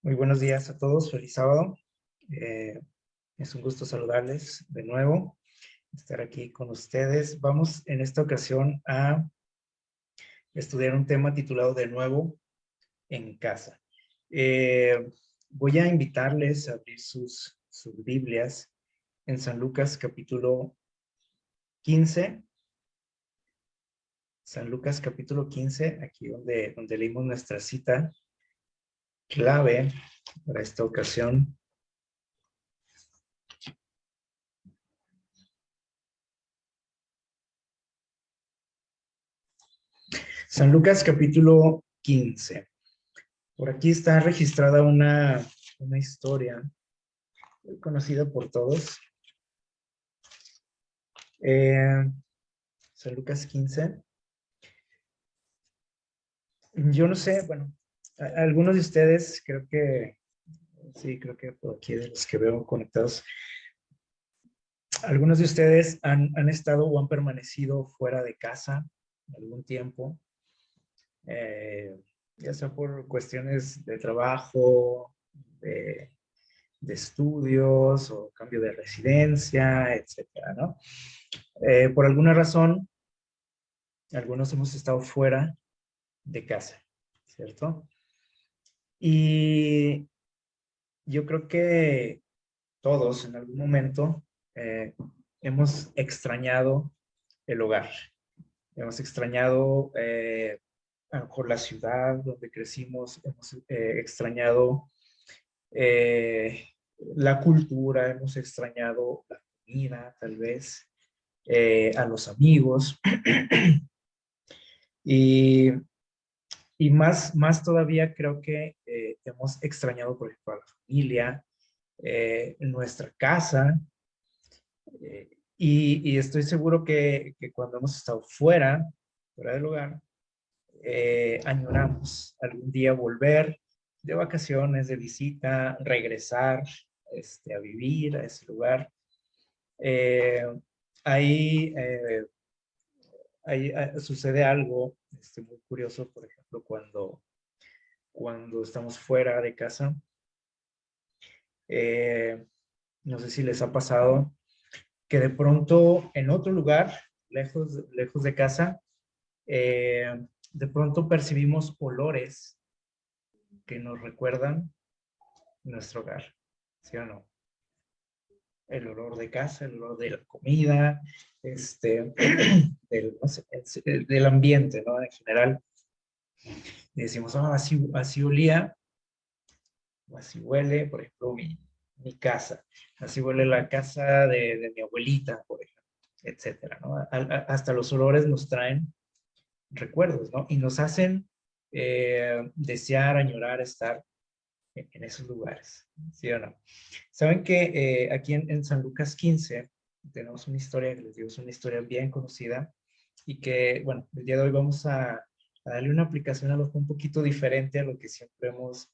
Muy buenos días a todos, feliz sábado. Eh, es un gusto saludarles de nuevo, estar aquí con ustedes. Vamos en esta ocasión a estudiar un tema titulado De nuevo en casa. Eh, Voy a invitarles a abrir sus Biblias en San Lucas capítulo 15. San Lucas capítulo 15, aquí donde leímos nuestra cita clave para esta ocasión. San Lucas capítulo 15. Por aquí está registrada una historia muy conocida por todos. San Lucas 15. Yo no sé, bueno, algunos de ustedes creo que por aquí de los que veo conectados, algunos de ustedes han estado o han permanecido fuera de casa algún tiempo, eh, ya sea por cuestiones de trabajo, de, de estudios o cambio de residencia, etcétera, ¿no? Por alguna razón, algunos hemos estado fuera de casa, ¿cierto? Y yo creo que todos en algún momento eh, hemos extrañado el hogar, hemos extrañado a lo mejor la ciudad donde crecimos, hemos extrañado eh, la cultura, hemos extrañado la comida, tal vez, a los amigos. Y, y más todavía creo que hemos extrañado, por ejemplo, a la familia, nuestra casa. Y estoy seguro que cuando hemos estado fuera del hogar, añoramos algún día volver de vacaciones, de visita, regresar a vivir a ese lugar. Eh, ahí sucede algo muy curioso, por ejemplo, cuando estamos fuera de casa. Eh, no sé si les ha pasado que de pronto en otro lugar, lejos de casa, de pronto percibimos olores que nos recuerdan nuestro hogar, ¿sí o no? El olor de casa, el olor de la comida, no sé, del ambiente, ¿no? En general, y decimos, así olía, o así huele, por ejemplo, mi casa, así huele la casa de mi abuelita, por ejemplo, etcétera, ¿no? Hasta los olores nos traen recuerdos, ¿no? Y nos hacen desear, añorar estar en esos lugares, ¿sí o no? Saben que aquí en San Lucas 15 tenemos una historia que les digo, es una historia bien conocida y que, bueno, el día de hoy vamos a darle una aplicación a lo mejor un poquito diferente a lo que siempre hemos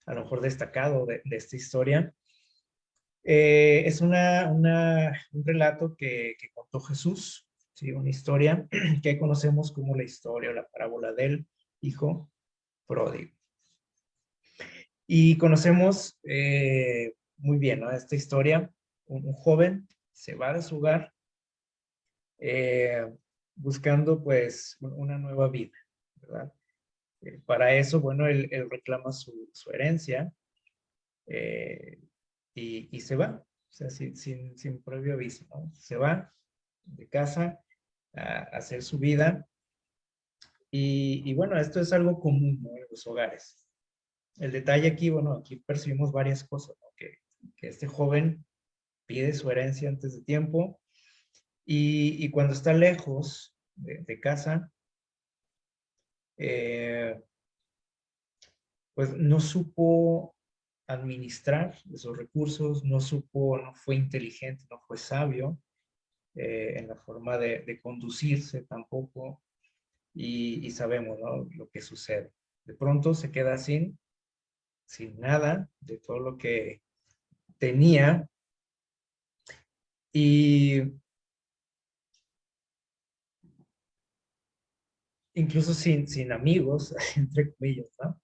a lo mejor destacado de esta historia. Es un relato que contó Jesús, ¿sí? Una historia que conocemos como la historia o la parábola del hijo pródigo. Y conocemos muy bien, ¿no? Esta historia, un joven se va de su hogar buscando pues una nueva vida, ¿verdad? Para eso, bueno, él reclama su herencia eh, y se va, o sea, sin previo aviso, ¿no? Se va de casa a hacer su vida y bueno, esto es algo común, ¿no? En los hogares. El detalle aquí, bueno, aquí percibimos varias cosas, ¿no? Que este joven pide su herencia antes de tiempo y cuando está lejos de casa, eh, pues no supo administrar esos recursos, no fue inteligente, no fue sabio en la forma de conducirse tampoco y sabemos, ¿no? Lo que sucede. De pronto se queda sin nada de todo lo que tenía y incluso sin amigos, entre comillas, ¿no?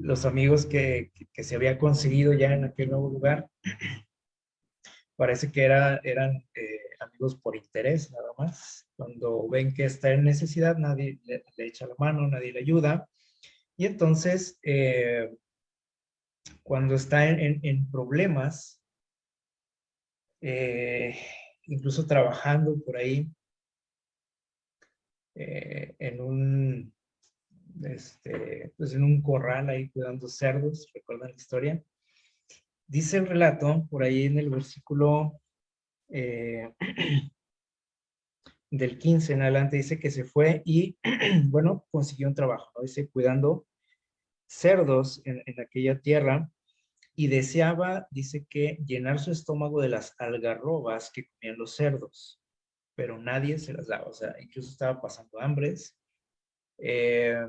los amigos que se había conseguido ya en aquel nuevo lugar, parece que eran amigos por interés nada más. Cuando ven que está en necesidad, nadie le echa la mano, nadie le ayuda. Y entonces, cuando está en problemas, eh, incluso trabajando por ahí en un, pues en un corral ahí cuidando cerdos, ¿recuerdan la historia? Dice el relato, por ahí en el versículo eh, del 15 en adelante, dice que se fue y, bueno, consiguió un trabajo, ¿no? Dice, cuidando cerdos en aquella tierra y deseaba, dice que llenar su estómago de las algarrobas que comían los cerdos, pero nadie se las daba, o sea, incluso estaba pasando hambres, eh,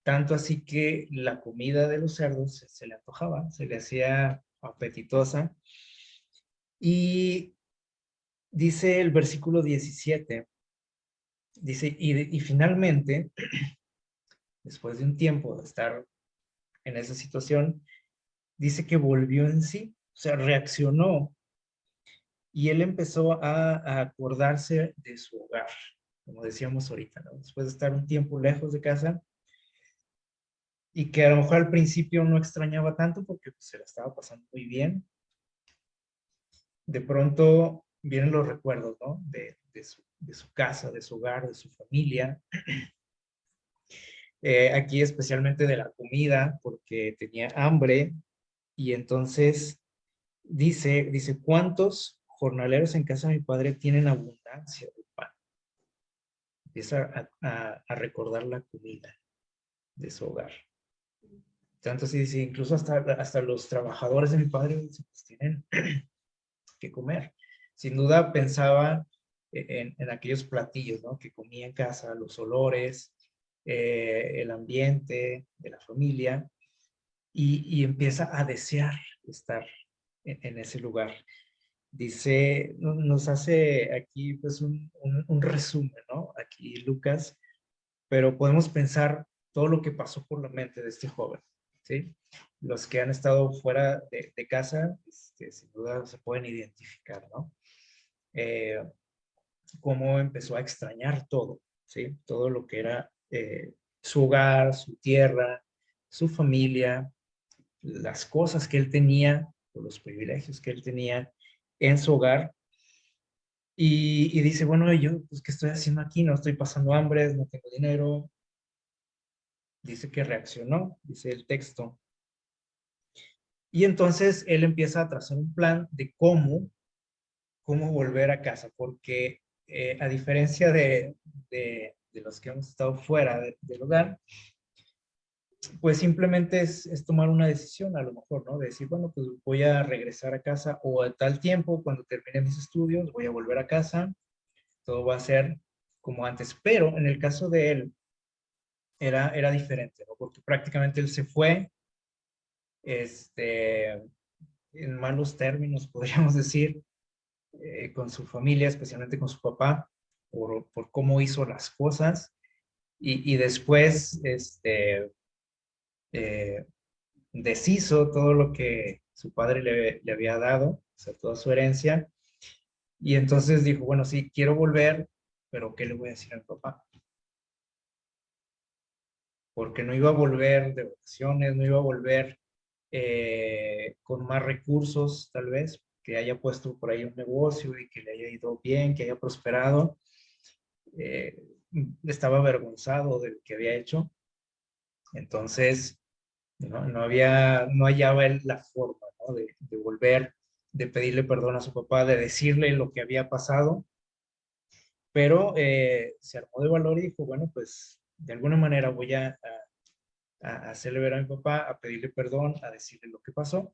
tanto así que la comida de los cerdos se le antojaba, se le hacía apetitosa. Y dice el versículo 17, dice, y finalmente, después de un tiempo de estar en esa situación, dice que volvió en sí, o sea, reaccionó y él empezó a acordarse de su hogar, como decíamos ahorita, ¿no? Después de estar un tiempo lejos de casa y que a lo mejor al principio no extrañaba tanto porque pues, se la estaba pasando muy bien, de pronto vienen los recuerdos, ¿no? De su casa, de su hogar, de su familia. Aquí especialmente de la comida, porque tenía hambre y entonces dice, ¿cuántos jornaleros en casa de mi padre tienen abundancia de pan? Empieza a recordar la comida de su hogar. Tanto así dice, incluso hasta los trabajadores de mi padre dice, pues, tienen que comer. Sin duda pensaba en aquellos platillos, ¿no? Que comía en casa, los olores, el ambiente de la familia, y empieza a desear estar en ese lugar. Dice, nos hace aquí pues un resumen, ¿no? Aquí Lucas, pero podemos pensar todo lo que pasó por la mente de este joven, ¿sí? Los que han estado fuera de casa, sin duda se pueden identificar, ¿no? Eh, Cómo empezó a extrañar todo, ¿sí? Todo lo que era su hogar, su tierra, su familia, las cosas que él tenía, o los privilegios que él tenía en su hogar. Y dice, bueno, yo, pues, ¿qué estoy haciendo aquí? No estoy pasando hambre, no tengo dinero. Dice que reaccionó, dice el texto. Y entonces él empieza a trazar un plan de cómo volver a casa, porque a diferencia de los que hemos estado fuera del hogar, pues simplemente es tomar una decisión a lo mejor, ¿no? De decir, bueno, pues voy a regresar a casa o a tal tiempo, cuando termine mis estudios, voy a volver a casa, todo va a ser como antes. Pero en el caso de él, era diferente, ¿no? Porque prácticamente él se fue, este, en malos términos, podríamos decir, con su familia, especialmente con su papá, por cómo hizo las cosas. Y después, eh, deshizo todo lo que su padre le había dado, o sea, toda su herencia. Y entonces dijo, bueno, sí, quiero volver, pero ¿qué le voy a decir a mi papá? Porque no iba a volver de vacaciones, no iba a volver con más recursos, tal vez, que haya puesto por ahí un negocio y que le haya ido bien, que haya prosperado. Eh, Estaba avergonzado de lo que había hecho. Entonces, no hallaba él la forma, ¿no? De volver, de pedirle perdón a su papá, de decirle lo que había pasado, pero se armó de valor y dijo, bueno, pues de alguna manera voy a hacerle ver a mi papá, a pedirle perdón, a decirle lo que pasó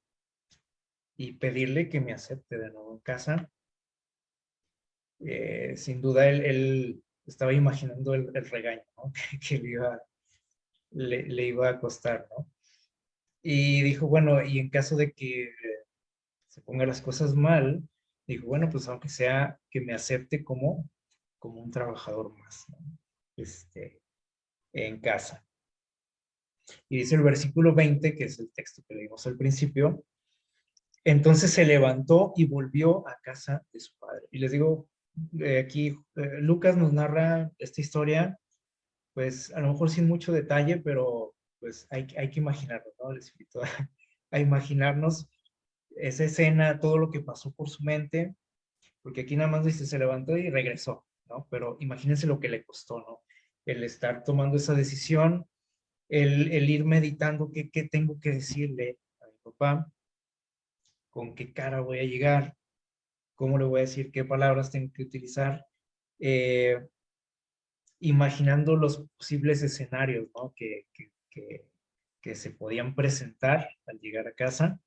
y pedirle que me acepte de nuevo en casa. Sin duda él estaba imaginando el regaño, ¿no? Que le iba a costar, ¿no? Y dijo, bueno, y en caso de que se pongan las cosas mal, dijo, bueno, pues aunque sea que me acepte como un trabajador más, ¿no? En casa. Y dice el versículo 20, que es el texto que leímos al principio, entonces se levantó y volvió a casa de su padre. Y les digo, aquí Lucas nos narra esta historia, pues a lo mejor sin mucho detalle, pero pues hay que imaginarlo, ¿no? Les invito a imaginarnos esa escena, todo lo que pasó por su mente, porque aquí nada más dice, se levantó y regresó, ¿no? Pero imagínense lo que le costó, ¿no? El estar tomando esa decisión, el ir meditando qué tengo que decirle a mi papá, con qué cara voy a llegar, cómo le voy a decir, qué palabras tengo que utilizar, eh, imaginando los posibles escenarios, ¿no? Que se podían presentar al llegar a casa.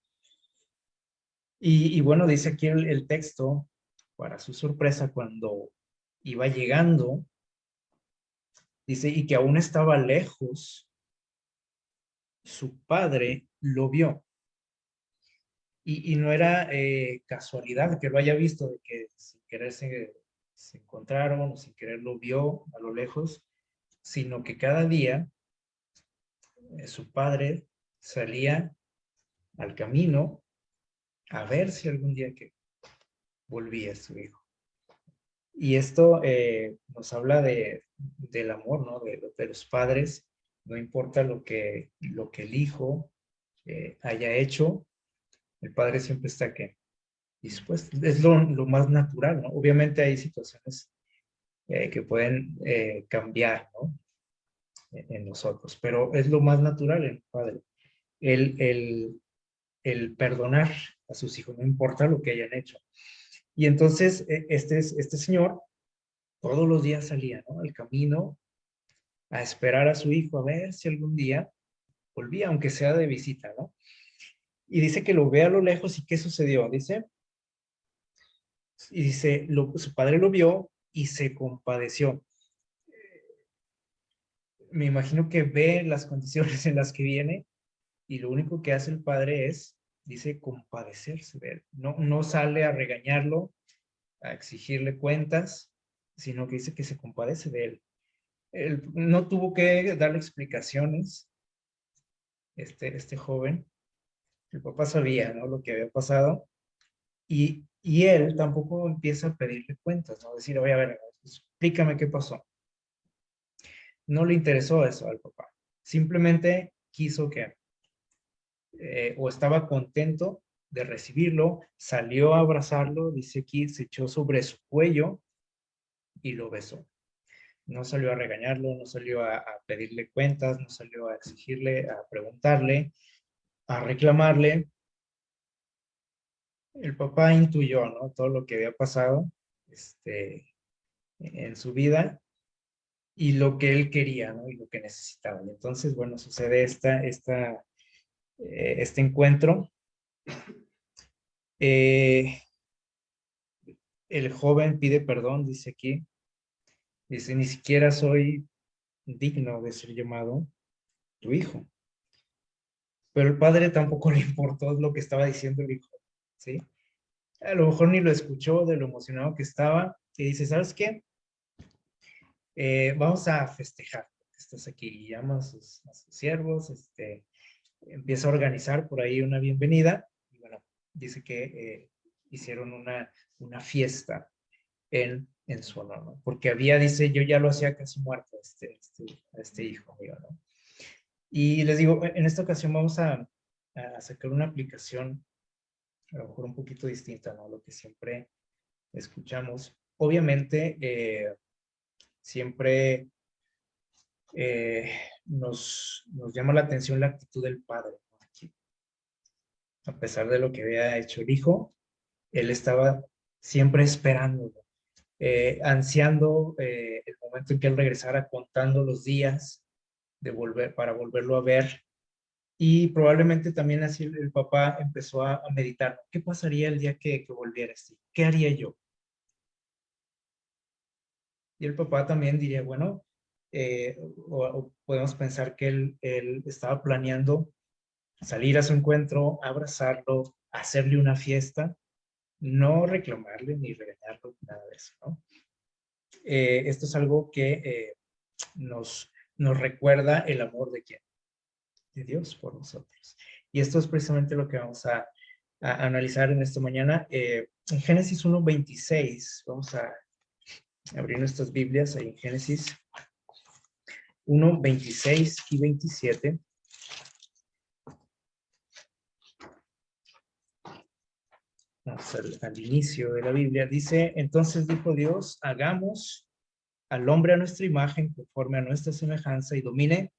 Y bueno, dice aquí el texto, para su sorpresa, cuando iba llegando, dice, y que aún estaba lejos, su padre lo vio. Y no era casualidad que lo haya visto, de que sin querer se encontraron, o sin querer lo vio a lo lejos, sino que cada día su padre salía al camino a ver si algún día que volvía su hijo. Y esto nos habla del amor, ¿no? De los padres, no importa lo que el hijo haya hecho, el padre siempre está aquí dispuesto. Es lo más natural, ¿no? Obviamente hay situaciones que pueden cambiar, ¿no? En nosotros, pero es lo más natural en el padre. El, el, el perdonar a sus hijos, no importa lo que hayan hecho. Y entonces este señor todos los días salía, ¿no? Al camino a esperar a su hijo a ver si algún día volvía, aunque sea de visita, ¿no? Y dice que lo ve a lo lejos y ¿qué sucedió? Dice, su padre lo vio y se compadeció. Me imagino que ve las condiciones en las que viene y lo único que hace el padre es, dice, compadecerse de él. No, no sale a regañarlo, a exigirle cuentas, sino que dice que se compadece de él. Él no tuvo que darle explicaciones, este joven. El papá sabía, ¿no? Lo que había pasado y él tampoco empieza a pedirle cuentas, ¿no? Decir, oye, a ver, explícame qué pasó. No le interesó eso al papá. Simplemente quiso que, o estaba contento de recibirlo, salió a abrazarlo, dice aquí, se echó sobre su cuello y lo besó. No salió a regañarlo, no salió a pedirle cuentas, no salió a exigirle, a preguntarle, a reclamarle. El papá intuyó, ¿no? Todo lo que había pasado en su vida y lo que él quería, ¿no? Y lo que necesitaba. Y entonces, bueno, sucede este encuentro. Eh, el joven pide perdón, dice aquí. Dice, ni siquiera soy digno de ser llamado tu hijo. Pero el padre tampoco le importó lo que estaba diciendo el hijo, ¿sí? A lo mejor ni lo escuchó de lo emocionado que estaba. Y dice, ¿sabes qué? Vamos a festejar. Estás aquí y llama a sus siervos, empieza a organizar por ahí una bienvenida. Y bueno, dice que hicieron una fiesta en su honor, ¿no? Porque dice, yo ya lo hacía casi muerto a este hijo mío, ¿no? Y les digo, en esta ocasión vamos a sacar una aplicación a lo mejor un poquito distinta, ¿no? Lo que siempre escuchamos. Obviamente, siempre nos llama la atención la actitud del padre, ¿no? Aquí, a pesar de lo que había hecho el hijo, él estaba siempre esperando, ansiando el momento en que él regresara, contando los días para volverlo a ver. Y probablemente también así el papá empezó a meditar, ¿qué pasaría el día que volviera así? ¿Qué haría yo? Y el papá también diría, bueno, o podemos pensar que él estaba planeando salir a su encuentro, abrazarlo, hacerle una fiesta, no reclamarle ni regañarlo, nada de eso, ¿no? Esto es algo que nos recuerda el amor de quién, de Dios por nosotros. Y esto es precisamente lo que vamos a analizar en esta mañana. En Génesis 1:26, vamos a abrir nuestras Biblias ahí en Génesis 1:26 y 27. Vamos al inicio de la Biblia. Dice, entonces dijo Dios, hagamos al hombre a nuestra imagen, conforme a nuestra semejanza, y domine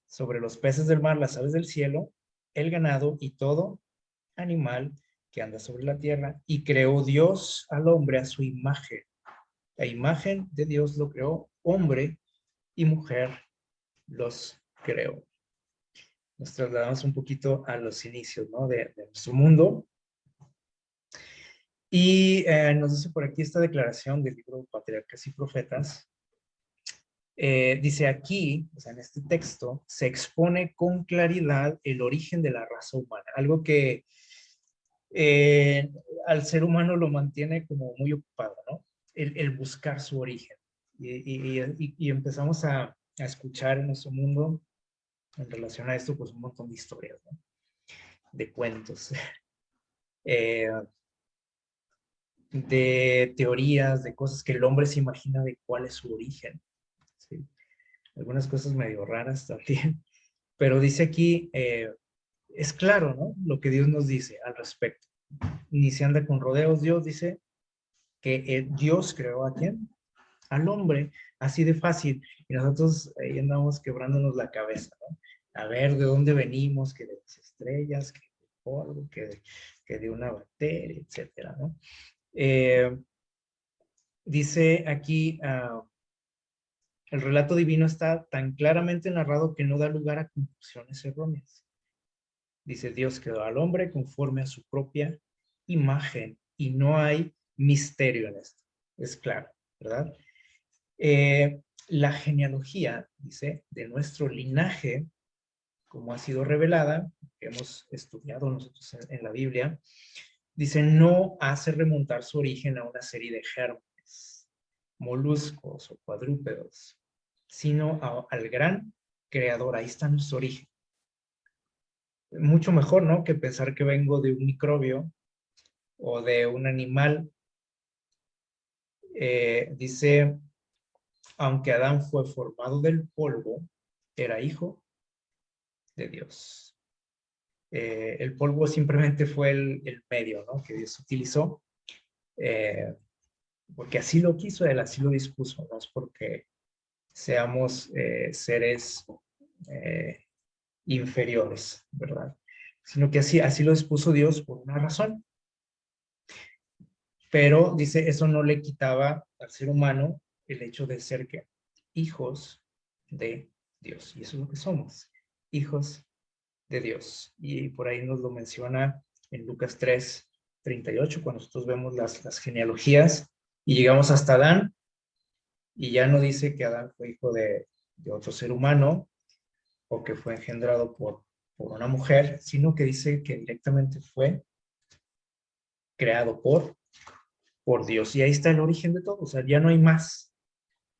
sobre los peces del mar, las aves del cielo, el ganado y todo animal que anda sobre la tierra. Y creó Dios al hombre a su imagen. La imagen de Dios lo creó, hombre y mujer los creó. Nos trasladamos un poquito a los inicios, ¿no? de nuestro mundo. Y nos dice por aquí esta declaración del libro Patriarcas y Profetas. Dice aquí, o sea, en este texto, se expone con claridad el origen de la raza humana, algo que al ser humano lo mantiene como muy ocupado, ¿no? El buscar su origen. Y empezamos a escuchar en nuestro mundo, en relación a esto, pues un montón de historias, ¿no? De cuentos, de teorías, de cosas que el hombre se imagina de cuál es su origen, ¿sí? Algunas cosas medio raras también, pero dice aquí, es claro, ¿no? Lo que Dios nos dice al respecto. Ni se anda con rodeos. Dios dice que Dios creó ¿a quién? Al hombre, así de fácil. Y nosotros ahí andamos quebrándonos la cabeza, ¿no? A ver de dónde venimos, que de las estrellas, que de polvo, que de una bacteria, etcétera, ¿no? Dice aquí, el relato divino está tan claramente narrado que no da lugar a conclusiones erróneas. Dice, Dios creó al hombre conforme a su propia imagen y no hay misterio en esto. Es claro, ¿verdad? La genealogía, dice, de nuestro linaje, como ha sido revelada, que hemos estudiado nosotros en la Biblia, dice, no hace remontar su origen a una serie de gérmenes, moluscos o cuadrúpedos, sino al gran creador. Ahí está nuestro origen. Mucho mejor, ¿no? Que pensar que vengo de un microbio o de un animal. Dice, aunque Adán fue formado del polvo, era hijo de Dios. El polvo simplemente fue el medio, ¿no? Que Dios utilizó, porque así lo quiso él, así lo dispuso, no es porque seamos seres inferiores, ¿verdad? Sino que así lo dispuso Dios por una razón. Pero dice, eso no le quitaba al ser humano el hecho de ser que hijos de Dios. Y eso es lo que somos, hijos de Dios. Y por ahí nos lo menciona en Lucas 3:38, cuando nosotros vemos las genealogías y llegamos hasta Adán, y ya no dice que Adán fue hijo de otro ser humano o que fue engendrado por una mujer, sino que dice que directamente fue creado por Dios. Y ahí está el origen de todo, o sea, ya no hay más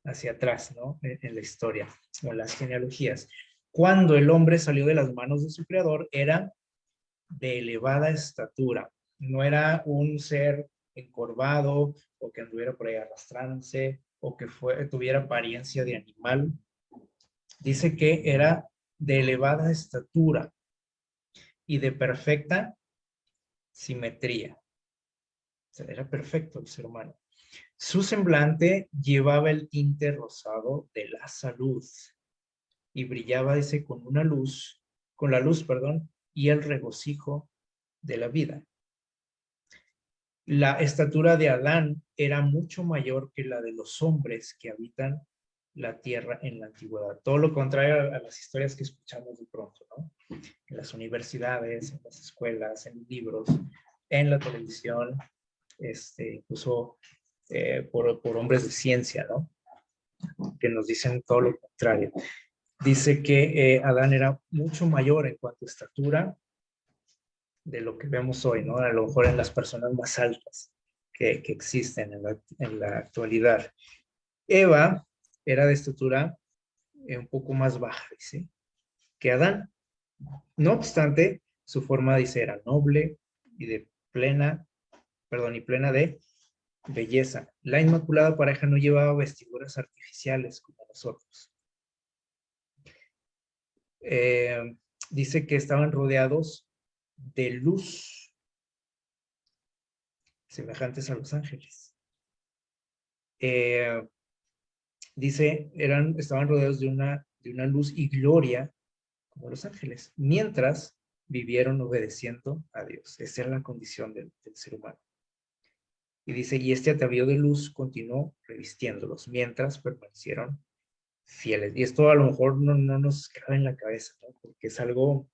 hacia atrás, ¿no? En la historia o en las genealogías. Cuando el hombre salió de las manos de su creador, era de elevada estatura, no era un ser encorvado o que anduviera por ahí arrastrándose o que tuviera apariencia de animal. Dice que era de elevada estatura y de perfecta simetría. O sea, era perfecto el ser humano. Su semblante llevaba el tinte rosado de la salud y brillaba, dice, con la luz, perdón, y el regocijo de la vida. La estatura de Adán era mucho mayor que la de los hombres que habitan la tierra en la antigüedad. Todo lo contrario a las historias que escuchamos de pronto, ¿no? En las universidades, en las escuelas, en libros, en la televisión, incluso por hombres de ciencia, ¿no? Que nos dicen todo lo contrario. Dice que Adán era mucho mayor en cuanto a estatura de lo que vemos hoy, ¿no? A lo mejor en las personas más altas que existen en la actualidad. Eva era de estatura un poco más baja, dice, que Adán. No obstante, su forma, dice, era noble y y plena de belleza. La Inmaculada Pareja no llevaba vestiduras artificiales como nosotros. Dice que estaban rodeados de luz, semejantes a los ángeles. Dice, estaban rodeados de una luz y gloria como los ángeles, mientras vivieron obedeciendo a Dios. Esa era la condición del ser humano. Y dice, y este atavío de luz continuó revistiéndolos mientras permanecieron fieles. Y esto a lo mejor no nos cabe en la cabeza, ¿no? Porque es algo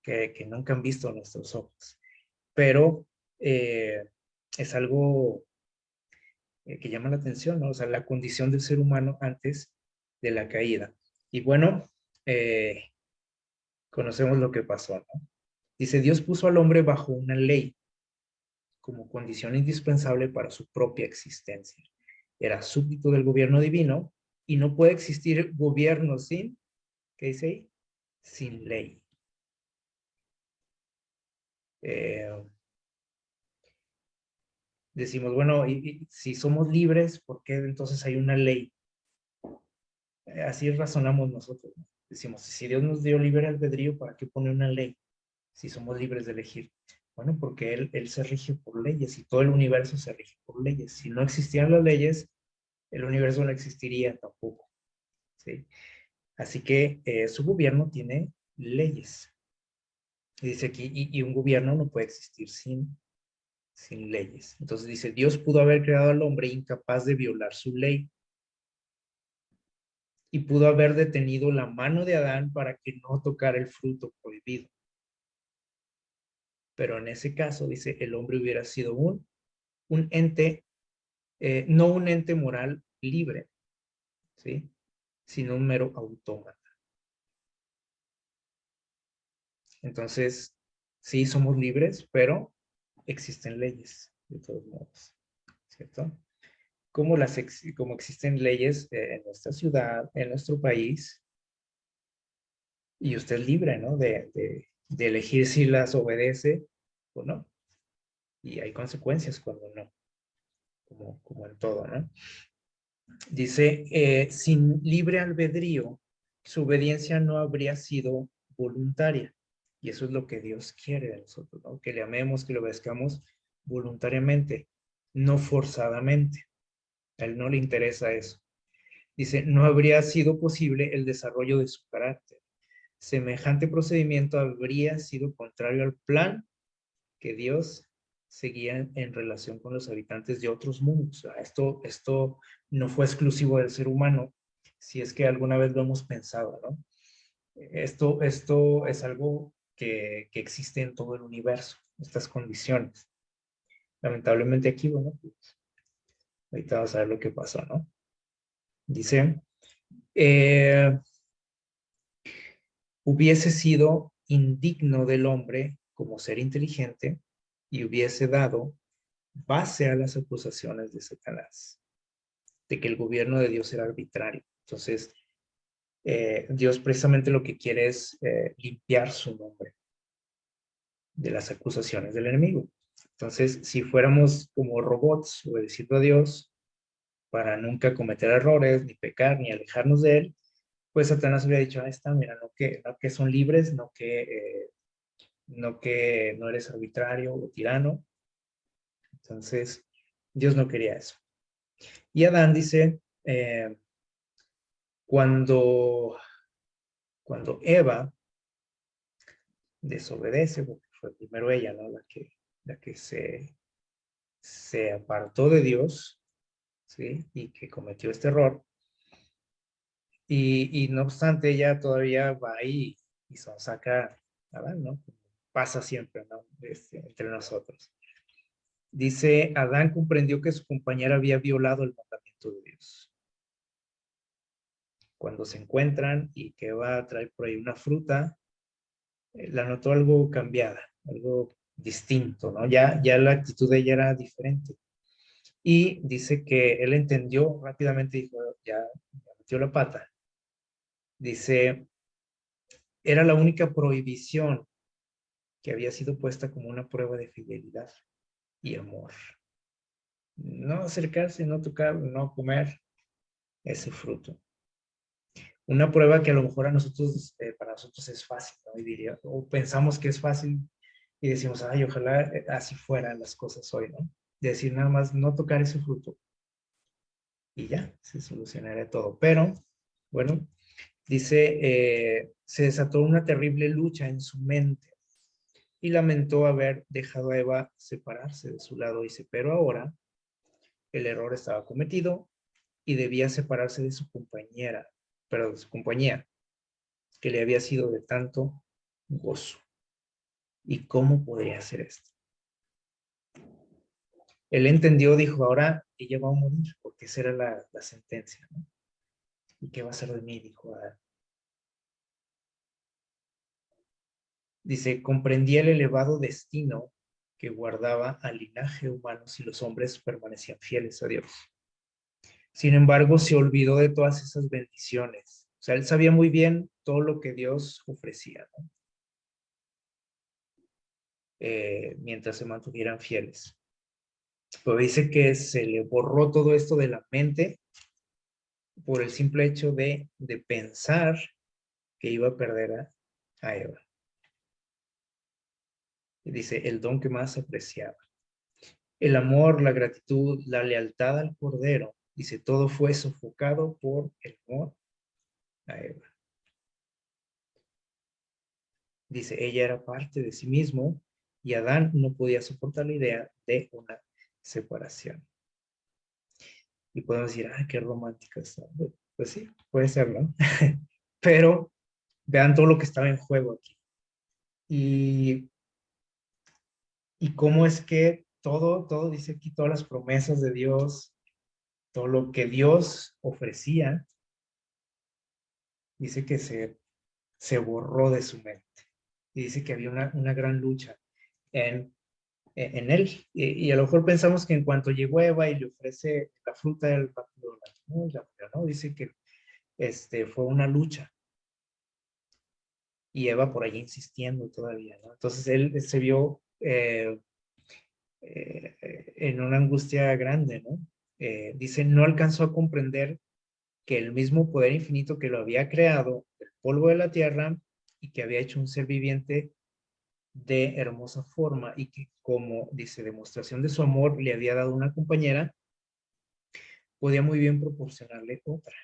que nunca han visto nuestros ojos. Pero es algo que llama la atención, ¿no? O sea, la condición del ser humano antes de la caída. Y bueno, conocemos lo que pasó, ¿no? Dice, Dios puso al hombre bajo una ley como condición indispensable para su propia existencia. Era súbdito del gobierno divino y no puede existir gobierno sin, ¿qué dice ahí? Sin ley. Decimos, bueno, y si somos libres, ¿por qué entonces hay una ley? Así razonamos nosotros, ¿no? Decimos, si Dios nos dio libre albedrío, ¿para qué pone una ley? Si somos libres de elegir. Bueno, porque él se rige por leyes y todo el universo se rige por leyes. Si no existían las leyes, el universo no existiría tampoco, ¿sí? Así que su gobierno tiene leyes. Y dice aquí, y un gobierno no puede existir sin leyes. Entonces dice, Dios pudo haber creado al hombre incapaz de violar su ley y pudo haber detenido la mano de Adán para que no tocara el fruto prohibido. Pero en ese caso, dice, el hombre hubiera sido un ente, no un ente moral libre, ¿sí? Sino un mero autómata. Entonces, sí somos libres, pero existen leyes, de todos modos, ¿cierto? Como existen leyes en nuestra ciudad, en nuestro país, y usted es libre, ¿no? De elegir si las obedece o no. Y hay consecuencias cuando no, como en todo, ¿no? Dice, sin libre albedrío, su obediencia no habría sido voluntaria. Y eso es lo que Dios quiere de nosotros, ¿no? Que le amemos, que le obedezcamos voluntariamente, no forzadamente. A él no le interesa eso. Dice, no habría sido posible el desarrollo de su carácter. Semejante procedimiento habría sido contrario al plan que Dios seguía en relación con los habitantes de otros mundos. Esto no fue exclusivo del ser humano, si es que alguna vez lo hemos pensado, ¿no? Esto es algo que existe en todo el universo, estas condiciones. Lamentablemente aquí, bueno, pues, ahorita vamos a ver lo que pasó, ¿no? Dice, eh, hubiese sido indigno del hombre como ser inteligente y hubiese dado base a las acusaciones de Satanás, de que el gobierno de Dios era arbitrario. Entonces, Dios precisamente lo que quiere es limpiar su nombre de las acusaciones del enemigo. Entonces, si fuéramos como robots obedeciendo a Dios para nunca cometer errores, ni pecar, ni alejarnos de él, pues Satanás hubiera dicho, ahí está, mira, no que son libres, no que no eres arbitrario o tirano. Entonces, Dios no quería eso. Y Adán dice, cuando Eva desobedece, porque fue primero ella, ¿no? La que se apartó de Dios, ¿sí? Y que cometió este error. Y no obstante, ella todavía va ahí y saca a Adán, ¿no? Pasa siempre, ¿no? Entre nosotros. Dice, Adán comprendió que su compañera había violado el mandamiento de Dios. Cuando se encuentran y que va a traer por ahí una fruta, la notó algo cambiada, algo distinto, ¿no? Ya la actitud de ella era diferente. Y dice que él entendió rápidamente, dijo, ya metió la pata. Dice, era la única prohibición que había sido puesta como una prueba de fidelidad y amor. No acercarse, no tocar, no comer ese fruto. Una prueba que a lo mejor a nosotros, para nosotros es fácil, ¿no? Y diría, o pensamos que es fácil y decimos, ay, ojalá así fueran las cosas hoy, ¿no? De decir nada más, no tocar ese fruto. Y ya, se solucionaría todo. Pero, bueno, dice, se desató una terrible lucha en su mente y lamentó haber dejado a Eva separarse de su lado. Dice, pero ahora el error estaba cometido y debía separarse de su compañera, pero de su compañía, que le había sido de tanto gozo. ¿Y cómo podría hacer esto? Él entendió, dijo, ahora ella va a morir, porque esa era la sentencia, ¿no? ¿Y qué va a hacer de mí? Dijo Adán. Dice, comprendía el elevado destino que guardaba al linaje humano si los hombres permanecían fieles a Dios. Sin embargo, se olvidó de todas esas bendiciones. O sea, él sabía muy bien todo lo que Dios ofrecía, ¿no? Mientras se mantuvieran fieles. Pero dice que se le borró todo esto de la mente por el simple hecho de pensar que iba a perder a Eva. Y dice, el don que más apreciaba. El amor, la gratitud, la lealtad al Cordero. Dice, todo fue sofocado por el amor a Eva. Dice, ella era parte de sí mismo y Adán no podía soportar la idea de una separación. Y podemos decir, ah, qué romántica está. Pues sí, puede ser, ¿no? Pero vean todo lo que estaba en juego aquí. Y cómo es que todo dice aquí, todas las promesas de Dios, todo lo que Dios ofrecía, dice que se borró de su mente. Y dice que había una gran lucha en él. Y a lo mejor pensamos que en cuanto llegó Eva y le ofrece la fruta del rápido, ¿no? Dice que fue una lucha. Y Eva por allí insistiendo todavía, ¿no? Entonces él se vio en una angustia grande, ¿no? Dice, no alcanzó a comprender que el mismo poder infinito que lo había creado, el polvo de la tierra, y que había hecho un ser viviente de hermosa forma, y que como, dice, demostración de su amor, le había dado una compañera, podía muy bien proporcionarle otra.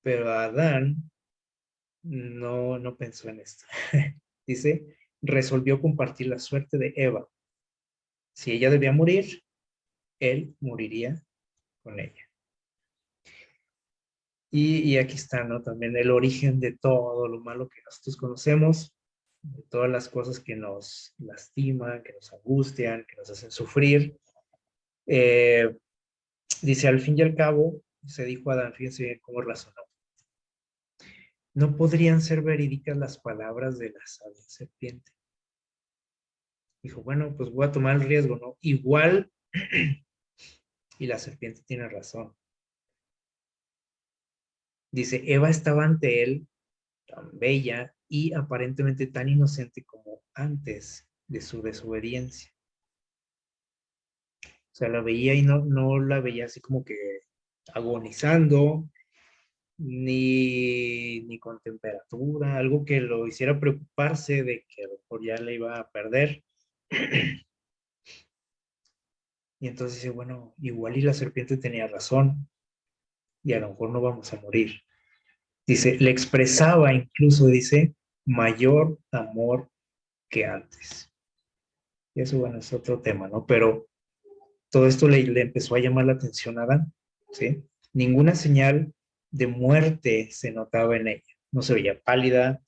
Pero Adán no pensó en esto. Dice, resolvió compartir la suerte de Eva. Si ella debía morir, él moriría con ella. Y aquí está, ¿no? También el origen de todo lo malo que nosotros conocemos, de todas las cosas que nos lastiman, que nos angustian, que nos hacen sufrir. Dice, al fin y al cabo, se dijo Adán, fíjense cómo razonó. No podrían ser verídicas las palabras de la sabia serpiente. Dijo, bueno, pues voy a tomar el riesgo, ¿no? Igual, y la serpiente tiene razón. Dice, Eva estaba ante él tan bella y aparentemente tan inocente como antes de su desobediencia. O sea, la veía y no la veía así como que agonizando, ni con temperatura, algo que lo hiciera preocuparse de que a lo mejor ya le iba a perder. Y entonces dice, bueno, igual y la serpiente tenía razón y a lo mejor no vamos a morir. Dice, le expresaba incluso, dice, mayor amor que antes. Y eso, bueno, es otro tema, ¿no? Pero todo esto le empezó a llamar la atención a Adán, ¿sí? Ninguna señal de muerte se notaba en ella. No se veía pálida,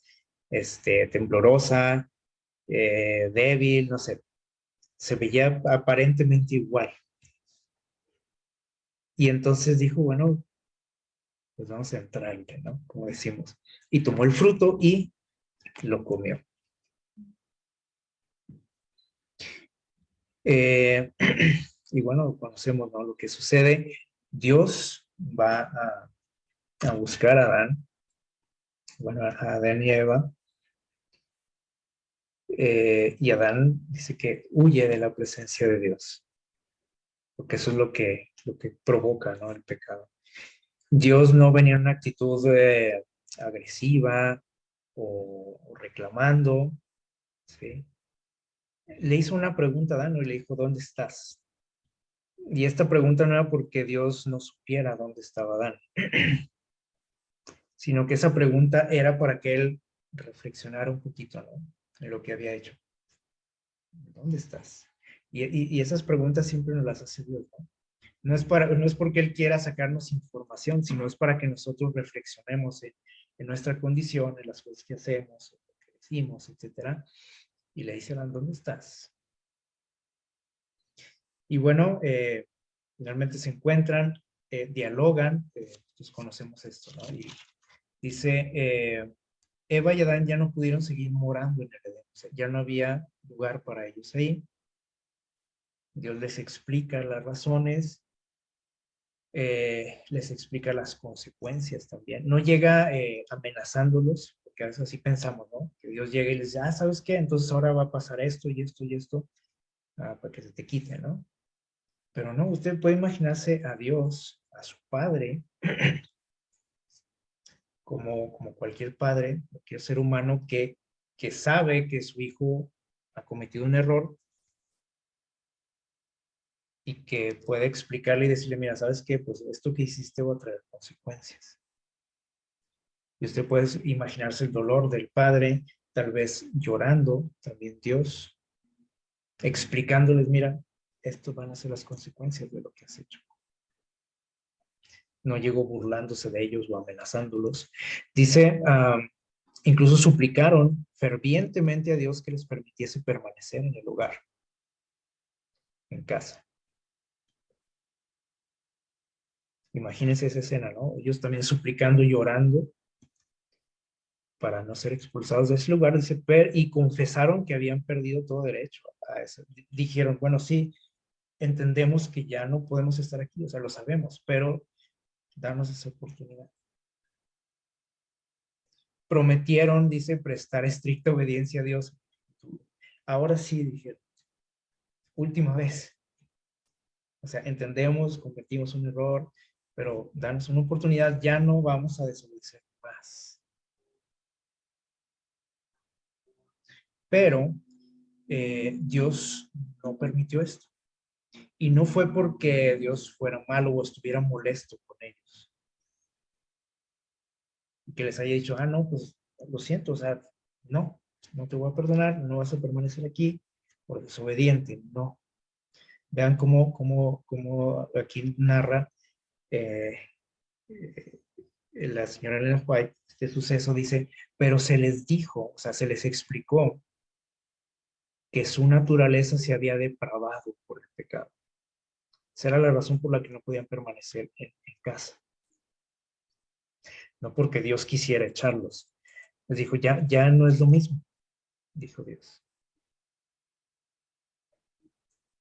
temblorosa, débil, no sé. Se veía aparentemente igual. Y entonces dijo, bueno, pues vamos a entrarle, ¿no? Como decimos. Y tomó el fruto y lo comió. Y bueno, conocemos, ¿no? Lo que sucede. Dios va a buscar a Adán bueno, a Adán y a Eva. Y Adán dice que huye de la presencia de Dios, porque eso es lo que provoca, ¿no?, el pecado. Dios no venía en una actitud agresiva o reclamando, ¿sí? Le hizo una pregunta a Adán y le dijo, ¿dónde estás? Y esta pregunta no era porque Dios no supiera dónde estaba Adán, sino que esa pregunta era para que él reflexionara un poquito, ¿no?, en lo que había hecho. ¿Dónde estás? Y esas preguntas siempre nos las hace Dios, ¿no? No es porque Él quiera sacarnos información, sino es para que nosotros reflexionemos en nuestra condición, en las cosas que hacemos, en lo que decimos, etcétera. Y le dice, Adán, ¿dónde estás? Y bueno, finalmente se encuentran, dialogan, pues conocemos esto, ¿no? Y dice, Eva y Adán ya no pudieron seguir morando en el Edén, o sea, ya no había lugar para ellos ahí. Dios les explica las razones, les explica las consecuencias también. No llega amenazándolos, porque a veces así pensamos, ¿no? Que Dios llega y les dice, ¿sabes qué? Entonces ahora va a pasar esto y esto y esto, para que se te quite, ¿no? Pero no, usted puede imaginarse a Dios, a su padre, como cualquier padre, cualquier ser humano que sabe que su hijo ha cometido un error y que puede explicarle y decirle, mira, ¿sabes qué? Pues esto que hiciste va a traer consecuencias. Y usted puede imaginarse el dolor del padre, tal vez llorando, también Dios, explicándoles, mira, estas van a ser las consecuencias de lo que has hecho. No llegó burlándose de ellos o amenazándolos. Dice, incluso suplicaron fervientemente a Dios que les permitiese permanecer en el hogar, en casa. Imagínense esa escena, ¿no? Ellos también suplicando y llorando para no ser expulsados de ese lugar, dice, y confesaron que habían perdido todo derecho a eso. Dijeron, bueno, sí, entendemos que ya no podemos estar aquí, o sea, lo sabemos, pero danos esa oportunidad. Prometieron, dice, prestar estricta obediencia a Dios. Ahora sí, dijeron, última vez. O sea, entendemos, cometimos un error, pero danos una oportunidad, ya no vamos a desobedecer más. Pero Dios no permitió esto. Y no fue porque Dios fuera malo o estuviera molesto con ellos. Y que les haya dicho, no, pues lo siento, o sea, no te voy a perdonar, no vas a permanecer aquí por desobediente, no. Vean cómo aquí narra eh, eh, la señora Elena White este suceso, dice, pero se les dijo, o sea, se les explicó que su naturaleza se había depravado por el pecado. Esa era la razón por la que no podían permanecer en casa. No porque Dios quisiera echarlos. Les dijo, ya no es lo mismo, dijo Dios.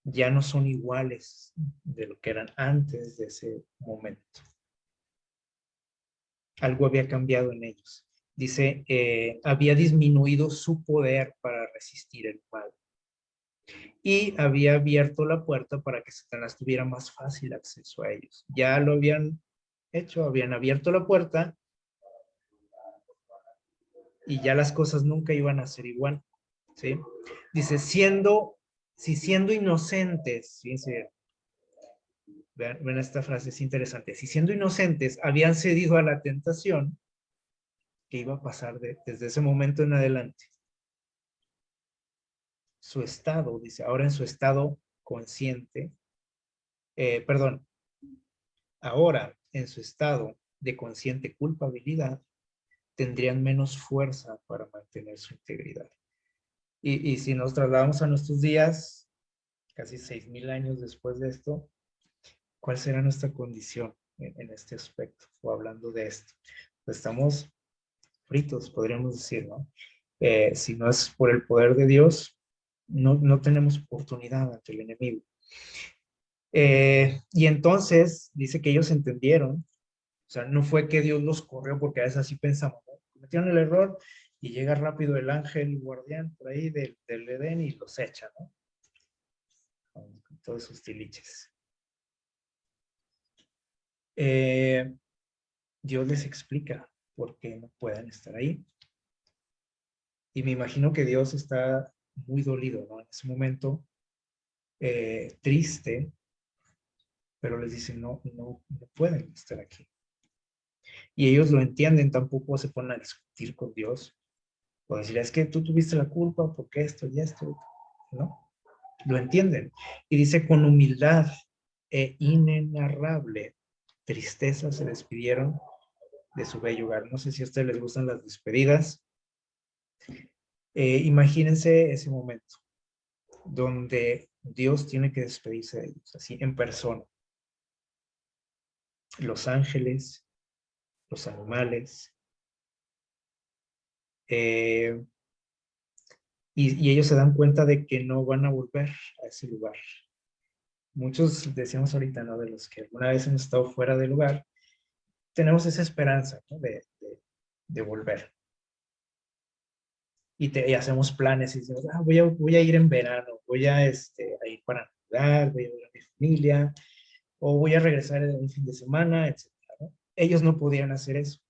Ya no son iguales de lo que eran antes de ese momento. Algo había cambiado en ellos. Dice, había disminuido su poder para resistir el mal. Y había abierto la puerta para que Satanás tuviera más fácil acceso a ellos. Ya lo habían hecho, habían abierto la puerta y ya las cosas nunca iban a ser igual, ¿sí? Dice, siendo inocentes, fíjense, ven esta frase, es interesante, si siendo inocentes habían cedido a la tentación, ¿qué iba a pasar desde ese momento en adelante? Su estado, dice, ahora en su estado consciente, perdón, ahora en su estado de consciente culpabilidad, tendrían menos fuerza para mantener su integridad. Y si nos trasladamos a nuestros días, casi 6,000 años después de esto, ¿cuál será nuestra condición en este aspecto? O hablando de esto. Pues estamos fritos, podríamos decir, ¿no? Si no es por el poder de Dios, no tenemos oportunidad ante el enemigo. Y entonces dice que ellos entendieron, o sea, no fue que Dios los corrió, porque a veces así pensamos, ¿no? cometieron el error y llega rápido el ángel guardián por ahí del Edén y los echa, ¿no? Con todos sus tiliches. Dios les explica por qué no pueden estar ahí. Y me imagino que Dios está muy dolido, ¿no? En ese momento, triste, pero les dice, no pueden estar aquí. Y ellos lo entienden, tampoco se ponen a discutir con Dios. O decir, es que tú tuviste la culpa porque esto y esto, ¿no? Lo entienden. Y dice, con humildad e inenarrable tristeza se despidieron de su bello hogar. No sé si a ustedes les gustan las despedidas. Imagínense ese momento donde Dios tiene que despedirse de ellos, así en persona. Los ángeles, los animales, y ellos se dan cuenta de que no van a volver a ese lugar. Muchos decíamos ahorita, ¿no? De los que alguna vez hemos estado fuera del lugar, tenemos esa esperanza, ¿no? de volver. Y hacemos planes y decimos, voy a ir en verano, voy a ir para Navidad, voy a ver a mi familia, o voy a regresar en un fin de semana, etc. ¿no? Ellos no podían hacer eso.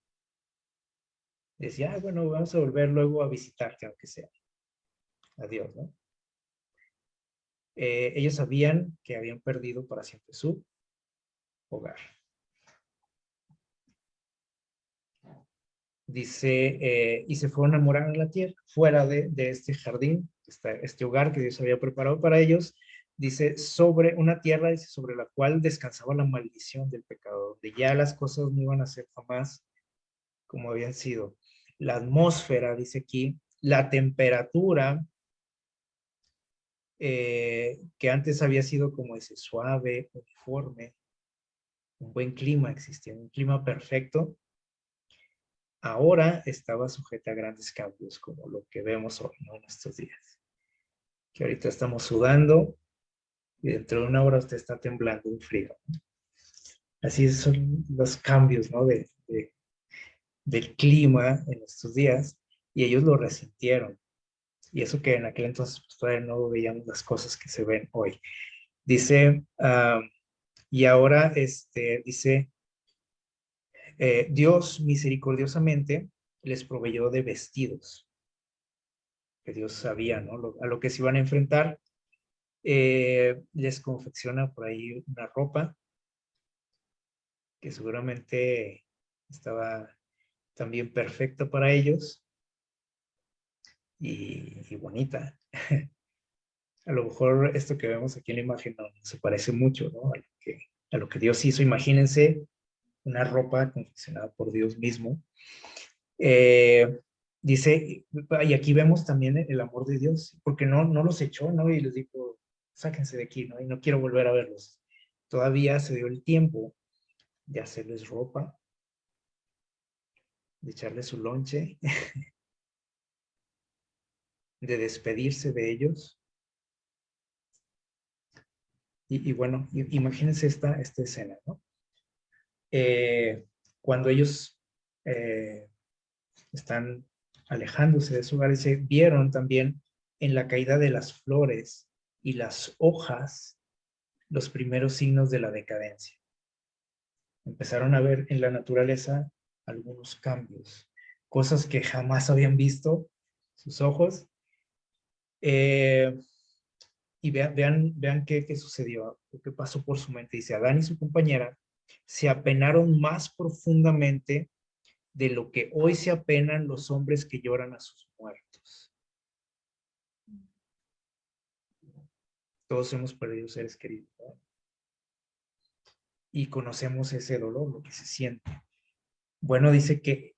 Decía, bueno, vamos a volver luego a visitarte, aunque sea. Adiós, ¿no? Ellos sabían que habían perdido para siempre su hogar. Dice, y se fueron a morar en la tierra, fuera de este jardín, este hogar que Dios había preparado para ellos. Dice, sobre una tierra, dice, sobre la cual descansaba la maldición del pecado, donde ya las cosas no iban a ser jamás como habían sido. La atmósfera, dice aquí, la temperatura, que antes había sido como ese suave, uniforme, un buen clima existía, un clima perfecto, ahora estaba sujeta a grandes cambios, como lo que vemos hoy, ¿no? En estos días. Que ahorita estamos sudando y dentro de una hora usted está temblando un frío. Así son los cambios, ¿no? Del clima en estos días, y ellos lo resintieron. Y eso que en aquel entonces pues, todavía no veíamos las cosas que se ven hoy. Dice, y ahora dice, Dios misericordiosamente les proveyó de vestidos, que Dios sabía, ¿no? A lo que se iban a enfrentar, les confecciona por ahí una ropa que seguramente estaba también perfecta para ellos y bonita. A lo mejor esto que vemos aquí en la imagen no se parece mucho, ¿no? A lo que Dios hizo. Imagínense una ropa confeccionada por Dios mismo. Dice, y aquí vemos también el amor de Dios, porque no los echó, ¿no? Y les dijo, sáquense de aquí, ¿no? Y no quiero volver a verlos. Todavía se dio el tiempo de hacerles ropa, de echarles su lonche, de despedirse de ellos. Y bueno, imagínense esta escena, ¿no? Cuando ellos están alejándose de su hogar, se vieron también en la caída de las flores y las hojas los primeros signos de la decadencia. Empezaron a ver en la naturaleza algunos cambios, cosas que jamás habían visto sus ojos. Y vean qué sucedió, qué pasó por su mente. Dice, Adán y su compañera se apenaron más profundamente de lo que hoy se apenan los hombres que lloran a sus muertos. Todos hemos perdido seres queridos, ¿no? Y conocemos ese dolor, lo que se siente. Bueno, dice que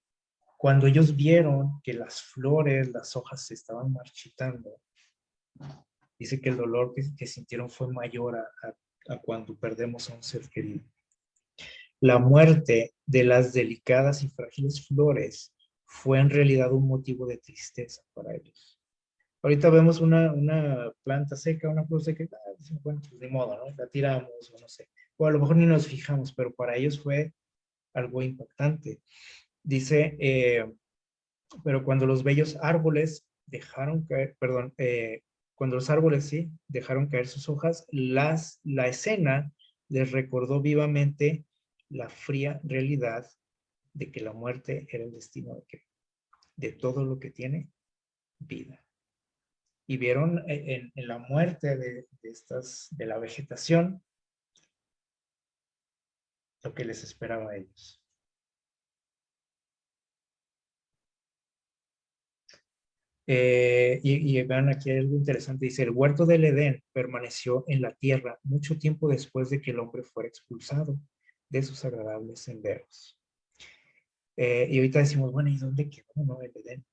cuando ellos vieron que las flores, las hojas se estaban marchitando, dice que el dolor que sintieron fue mayor a cuando perdemos a un ser querido. La muerte de las delicadas y frágiles flores fue en realidad un motivo de tristeza para ellos. Ahorita vemos una planta seca, una flor seca, bueno, pues de modo, ¿no? La tiramos o no sé. O a lo mejor ni nos fijamos, pero para ellos fue algo impactante. Dice, Pero cuando los bellos árboles dejaron caer, perdón, cuando los árboles sí dejaron caer sus hojas, la escena les recordó vivamente la fría realidad de que la muerte era el destino de todo lo que tiene vida. Y vieron en la muerte de la vegetación lo que les esperaba a ellos. Y vean aquí algo interesante, dice, el huerto del Edén permaneció en la tierra mucho tiempo después de que el hombre fuera expulsado de sus agradables senderos. Y ahorita decimos, bueno, ¿y dónde quedó, no, el Edén?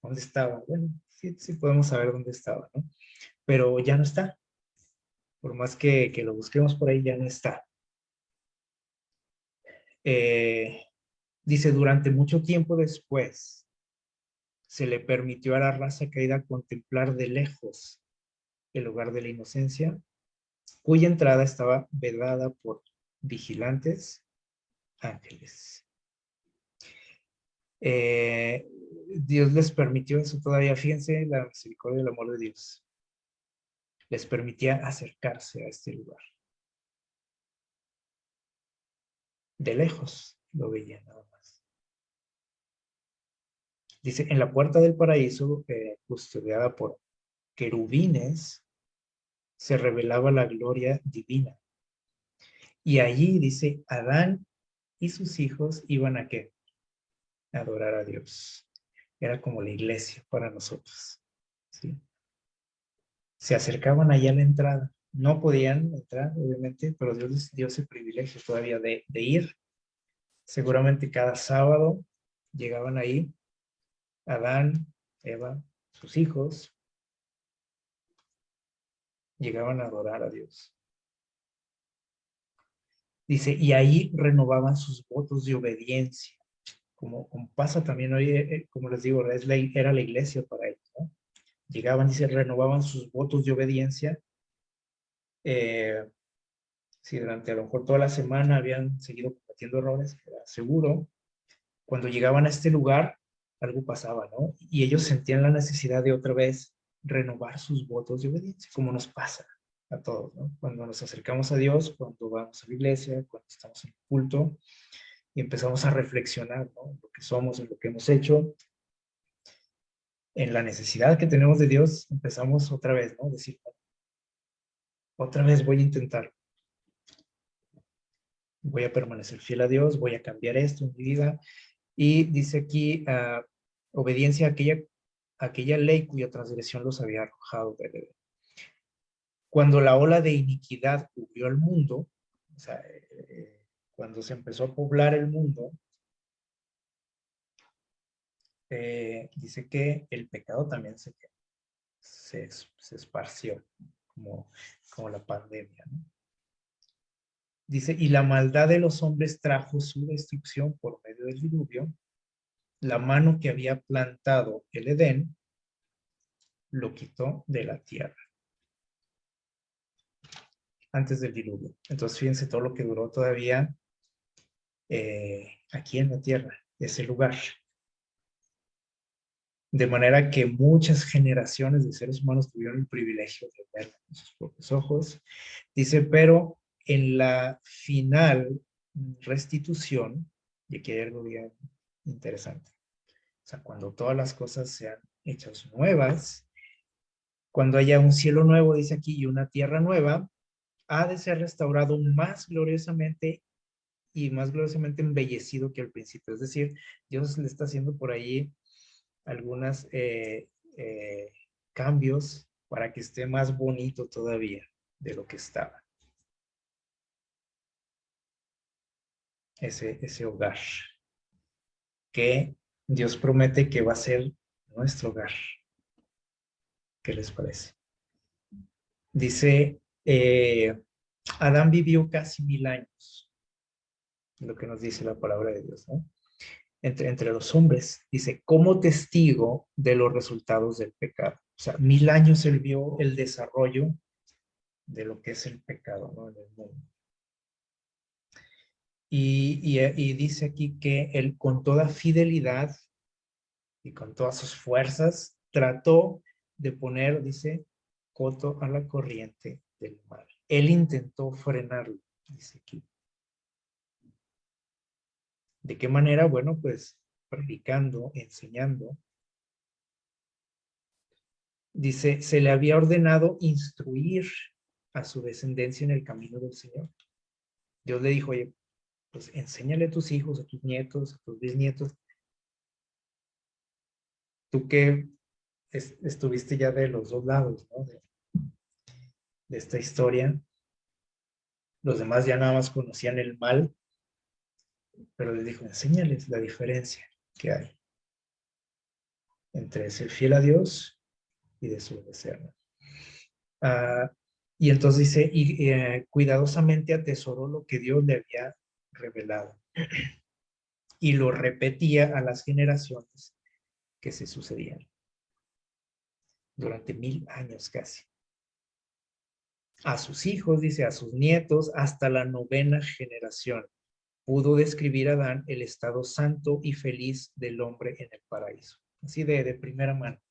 ¿Dónde estaba? Bueno, sí, sí podemos saber dónde estaba, ¿no? Pero ya no está. Por más que lo busquemos por ahí, ya no está. Dice, durante mucho tiempo después, se le permitió a la raza caída contemplar de lejos el lugar de la inocencia, cuya entrada estaba vedada por vigilantes ángeles. Dios les permitió eso todavía, fíjense la misericordia y el amor de Dios. Les permitía acercarse a este lugar. De lejos lo veían nada más. Dice, en la puerta del paraíso, custodiada por querubines, se revelaba la gloria divina. Y allí, dice, Adán y sus hijos iban a ¿qué? A adorar a Dios. Era como la iglesia para nosotros. ¿Sí? Se acercaban allá a la entrada. No podían entrar, obviamente, pero Dios les dio ese privilegio todavía de ir. Seguramente cada sábado llegaban ahí Adán, Eva, sus hijos, llegaban a adorar a Dios. Dice, y ahí renovaban sus votos de obediencia, como pasa también hoy, como les digo, era la iglesia para ellos, ¿no? Llegaban, dice, renovaban sus votos de obediencia. Si durante a lo mejor toda la semana habían seguido cometiendo errores, era seguro, cuando llegaban a este lugar, algo pasaba, ¿no? Y ellos sentían la necesidad de otra vez renovar sus votos de obediencia, como nos pasa a todos, ¿no? Cuando nos acercamos a Dios, cuando vamos a la iglesia, cuando estamos en el culto y empezamos a reflexionar, ¿no? En lo que somos, en lo que hemos hecho, en la necesidad que tenemos de Dios, empezamos otra vez, ¿no? Decir, otra vez voy a intentar, voy a permanecer fiel a Dios, voy a cambiar esto en mi vida. Y dice aquí, obediencia a aquella ley cuya transgresión los había arrojado del Edén. Cuando la ola de iniquidad cubrió el mundo, o sea, cuando se empezó a poblar el mundo, dice que el pecado también se esparció, como la pandemia, ¿no? Dice, y la maldad de los hombres trajo su destrucción por medio del diluvio. La mano que había plantado el Edén lo quitó de la tierra antes del diluvio. Entonces, fíjense todo lo que duró todavía aquí en la tierra, ese lugar. De manera que muchas generaciones de seres humanos tuvieron el privilegio de verlo con sus propios ojos. Dice, pero en la final restitución, y aquí hay algo bien interesante, o sea, cuando todas las cosas sean hechas nuevas, cuando haya un cielo nuevo, dice aquí, y una tierra nueva, ha de ser restaurado más gloriosamente y más gloriosamente embellecido que al principio. Es decir, Dios le está haciendo por ahí algunos cambios para que esté más bonito todavía de lo que estaba. Ese hogar que Dios promete que va a ser nuestro hogar. ¿Qué les parece? Dice, Adán vivió casi 1000 años, lo que nos dice la palabra de Dios, ¿no? Entre los hombres, dice, como testigo de los resultados del pecado. O sea, 1000 años él vio el desarrollo de lo que es el pecado, ¿no? En el mundo. Y dice aquí que él con toda fidelidad y con todas sus fuerzas trató de poner, dice, coto a la corriente del mal. Él intentó frenarlo, dice aquí. ¿De qué manera? Bueno, pues predicando, enseñando. Dice, se le había ordenado instruir a su descendencia en el camino del Señor. Dios le dijo, oye, pues enséñale a tus hijos, a tus nietos, a tus bisnietos. Tú que estuviste ya de los dos lados, ¿no? De esta historia. Los demás ya nada más conocían el mal, pero les dijo, enséñales la diferencia que hay entre ser fiel a Dios y desobedecerlo. Y entonces dice, y cuidadosamente atesoró lo que Dios le había revelado y lo repetía a las generaciones que se sucedían durante 1000 años casi. A sus hijos, dice, a sus nietos, hasta la 9ª generación. Pudo describir Adán el estado santo y feliz del hombre en el paraíso. Así de primera mano.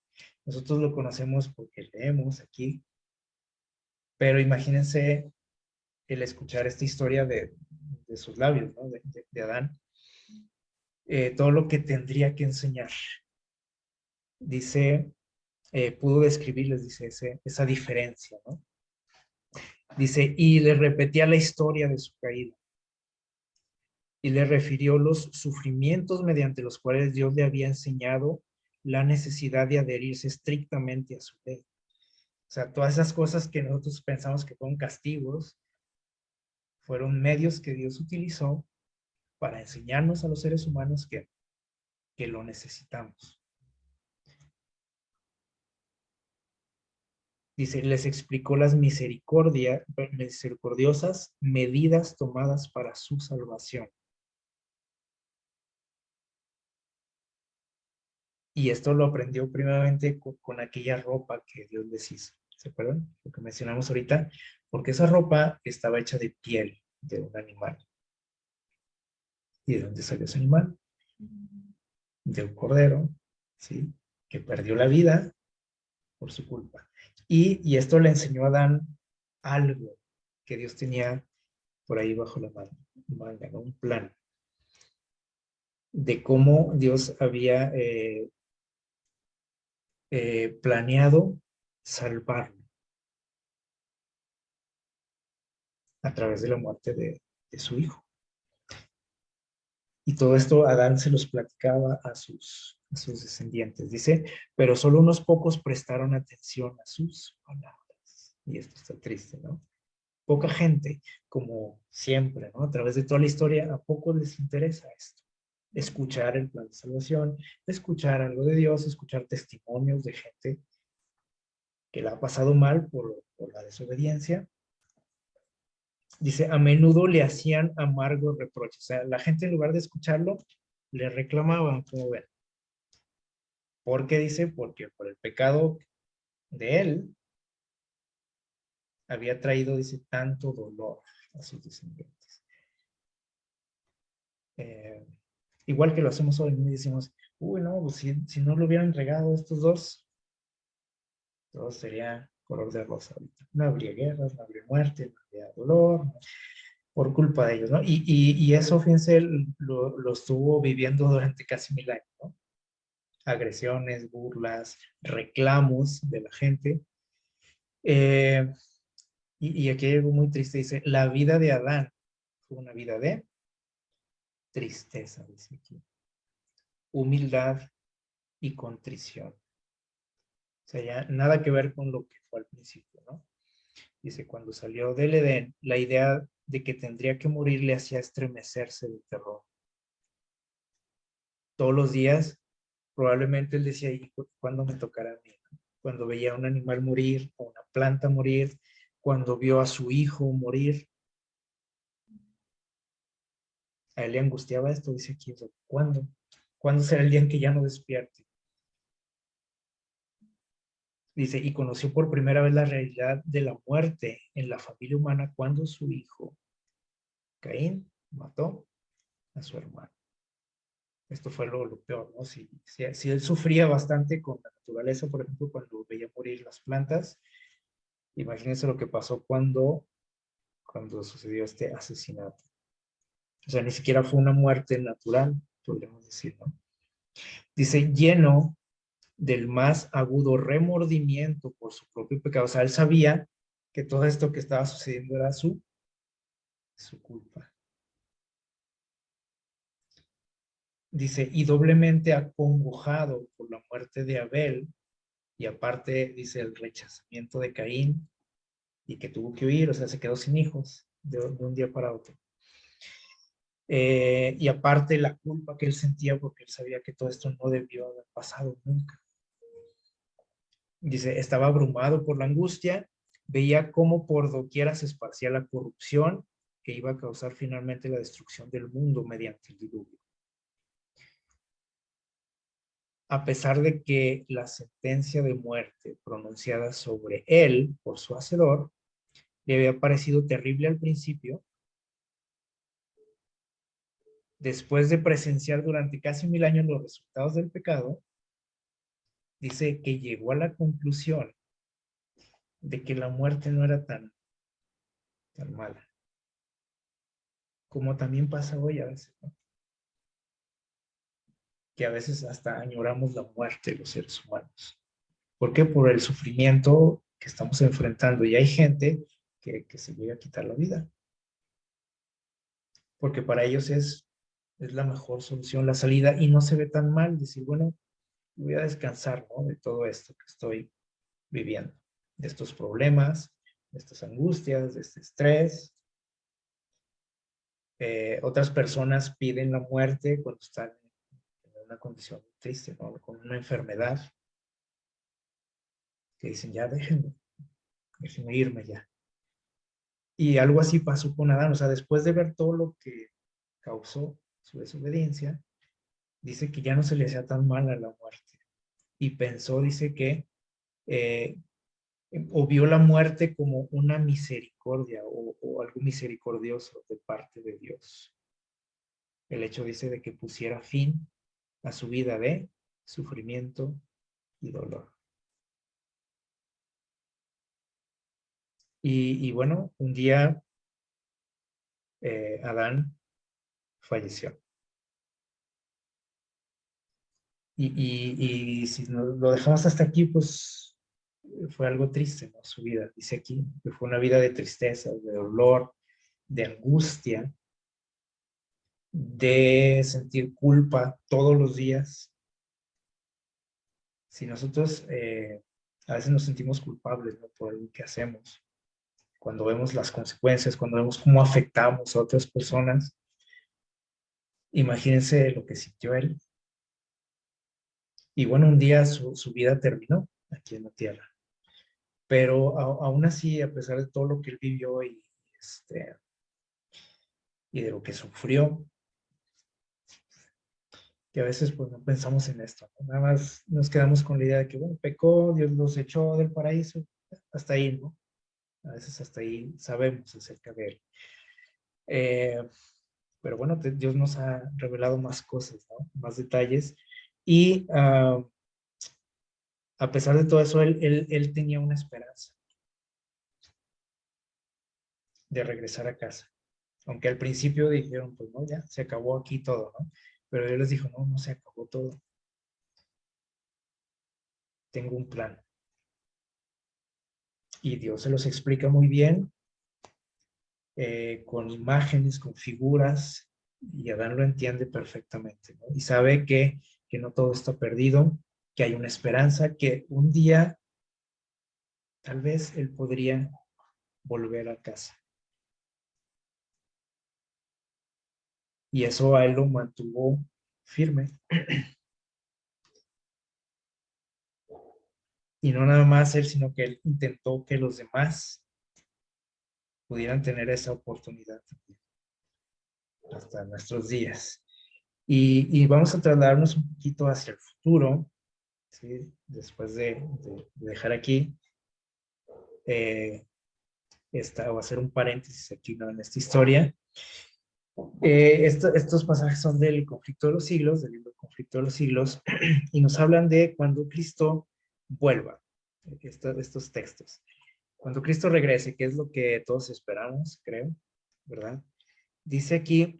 Nosotros lo conocemos porque leemos aquí, pero imagínense el escuchar esta historia de sus labios, ¿no? de Adán, todo lo que tendría que enseñar. Dice, pudo describirles, dice, esa diferencia, ¿no? Dice, y le repetía la historia de su caída. Y le refirió los sufrimientos mediante los cuales Dios le había enseñado la necesidad de adherirse estrictamente a su ley. O sea, todas esas cosas que nosotros pensamos que fueron castigos, fueron medios que Dios utilizó para enseñarnos a los seres humanos que lo necesitamos. Dice, les explicó las misericordiosas medidas tomadas para su salvación. Y esto lo aprendió primeramente con aquella ropa que Dios les hizo. ¿Se acuerdan? Lo que mencionamos ahorita. Porque esa ropa estaba hecha de piel de un animal. ¿Y de dónde salió ese animal? De un cordero, ¿sí? Que perdió la vida por su culpa. Y esto le enseñó a Adán algo que Dios tenía por ahí bajo la manga, ¿no? Un plan de cómo Dios había planeado salvarlo a través de la muerte de su hijo. Y todo esto Adán se los platicaba a sus descendientes. Dice, pero solo unos pocos prestaron atención a sus palabras. Y esto está triste, ¿no? Poca gente, como siempre, ¿no? A través de toda la historia, a pocos les interesa esto. Escuchar el plan de salvación, escuchar algo de Dios, escuchar testimonios de gente que la ha pasado mal por la desobediencia. Dice, a menudo le hacían amargos reproches. O sea, la gente en lugar de escucharlo, le reclamaban, como ven. ¿Por qué dice? Porque por el pecado de él había traído, dice, tanto dolor a sus descendientes. Igual que lo hacemos hoy, y decimos, uy, no, pues si no lo hubieran regado estos dos, todo sería color de rosa ahorita. No habría guerras, no habría muerte, no habría dolor, ¿no? Por culpa de ellos, ¿no? Y eso, fíjense, lo estuvo viviendo durante casi 1000 años, ¿no? Agresiones, burlas, reclamos de la gente. Y aquí hay algo muy triste, dice, la vida de Adán fue una vida de tristeza, dice aquí, humildad y contrición. O sea, ya nada que ver con lo que fue al principio, ¿no? Dice, cuando salió del Edén, la idea de que tendría que morir le hacía estremecerse de terror. Todos los días, probablemente él decía, ¿cuándo me tocará a mí? Cuando veía a un animal morir, o una planta morir, cuando vio a su hijo morir, a él le angustiaba esto, dice aquí, ¿cuándo? ¿Cuándo será el día en que ya no despierte? Dice, y conoció por primera vez la realidad de la muerte en la familia humana cuando su hijo, Caín, mató a su hermano. esto fue lo peor, ¿no? Si él sufría bastante con la naturaleza, por ejemplo, cuando veía morir las plantas, imagínense lo que pasó cuando sucedió este asesinato. O sea, ni siquiera fue una muerte natural, podríamos decir, ¿no? Dice, lleno del más agudo remordimiento por su propio pecado. O sea, él sabía que todo esto que estaba sucediendo era su culpa. Dice, y doblemente acongojado por la muerte de Abel, y aparte, dice, el rechazamiento de Caín, y que tuvo que huir, o sea, se quedó sin hijos de un día para otro. Y aparte la culpa que él sentía porque él sabía que todo esto no debió haber pasado nunca. Dice, estaba abrumado por la angustia, veía cómo por doquiera se esparcía la corrupción que iba a causar finalmente la destrucción del mundo mediante el diluvio. A pesar de que la sentencia de muerte pronunciada sobre él por su hacedor le había parecido terrible al principio, después de presenciar durante casi 1000 años los resultados del pecado, dice que llegó a la conclusión de que la muerte no era tan mala, como también pasa hoy a veces, ¿no? Que a veces hasta añoramos la muerte de los seres humanos. ¿Por qué? Por el sufrimiento que estamos enfrentando. Y hay gente que se llega a quitar la vida, porque para ellos es la mejor solución, la salida, y no se ve tan mal decir, bueno, voy a descansar, ¿no? De todo esto que estoy viviendo, de estos problemas, de estas angustias, de este estrés. Otras personas piden la muerte cuando están en una condición triste, ¿no? Con una enfermedad, que dicen, ya déjenme irme ya. Y algo así pasó con Adán, o sea, después de ver todo lo que causó su desobediencia, dice que ya no se le hacía tan mal a la muerte. Y pensó, dice que, eh, o vio la muerte como una misericordia o algo misericordioso de parte de Dios. El hecho, dice, de que pusiera fin a su vida de sufrimiento y dolor. Y bueno, un día Adán falleció. Y si lo dejamos hasta aquí, pues fue algo triste, ¿no? Su vida, dice aquí, que fue una vida de tristeza, de dolor, de angustia, de sentir culpa todos los días. Si nosotros a veces nos sentimos culpables, ¿no? Por lo que hacemos, cuando vemos las consecuencias, cuando vemos cómo afectamos a otras personas, imagínense lo que sintió él. Y bueno, un día su vida terminó aquí en la tierra. Pero aún así, a pesar de todo lo que él vivió y de lo que sufrió, que a veces pues no pensamos en esto, ¿no? Nada más nos quedamos con la idea de que, bueno, pecó, Dios los echó del paraíso, hasta ahí, ¿no? A veces hasta ahí sabemos acerca de él. Eh, pero bueno, Dios nos ha revelado más cosas, ¿no? Más detalles. Y a pesar de todo eso, él tenía una esperanza de regresar a casa. Aunque al principio dijeron, pues no, ya se acabó aquí todo, ¿no? Pero Dios les dijo, no, no se acabó todo. Tengo un plan. Y Dios se los explica muy bien, con imágenes, con figuras, y Adán lo entiende perfectamente, ¿no? Y sabe que no todo está perdido, que hay una esperanza, que un día tal vez él podría volver a casa. Y eso a él lo mantuvo firme. Y no nada más él, sino que él intentó que los demás pudieran tener esa oportunidad hasta nuestros días. Y vamos a trasladarnos un poquito hacia el futuro, ¿sí? Después de dejar aquí, voy a hacer un paréntesis aquí, ¿no? En esta historia. Estos pasajes son del conflicto de los siglos, del libro Conflicto de los siglos, y nos hablan de cuando Cristo vuelva, estos textos. Cuando Cristo regrese, que es lo que todos esperamos, creo, ¿verdad? Dice aquí,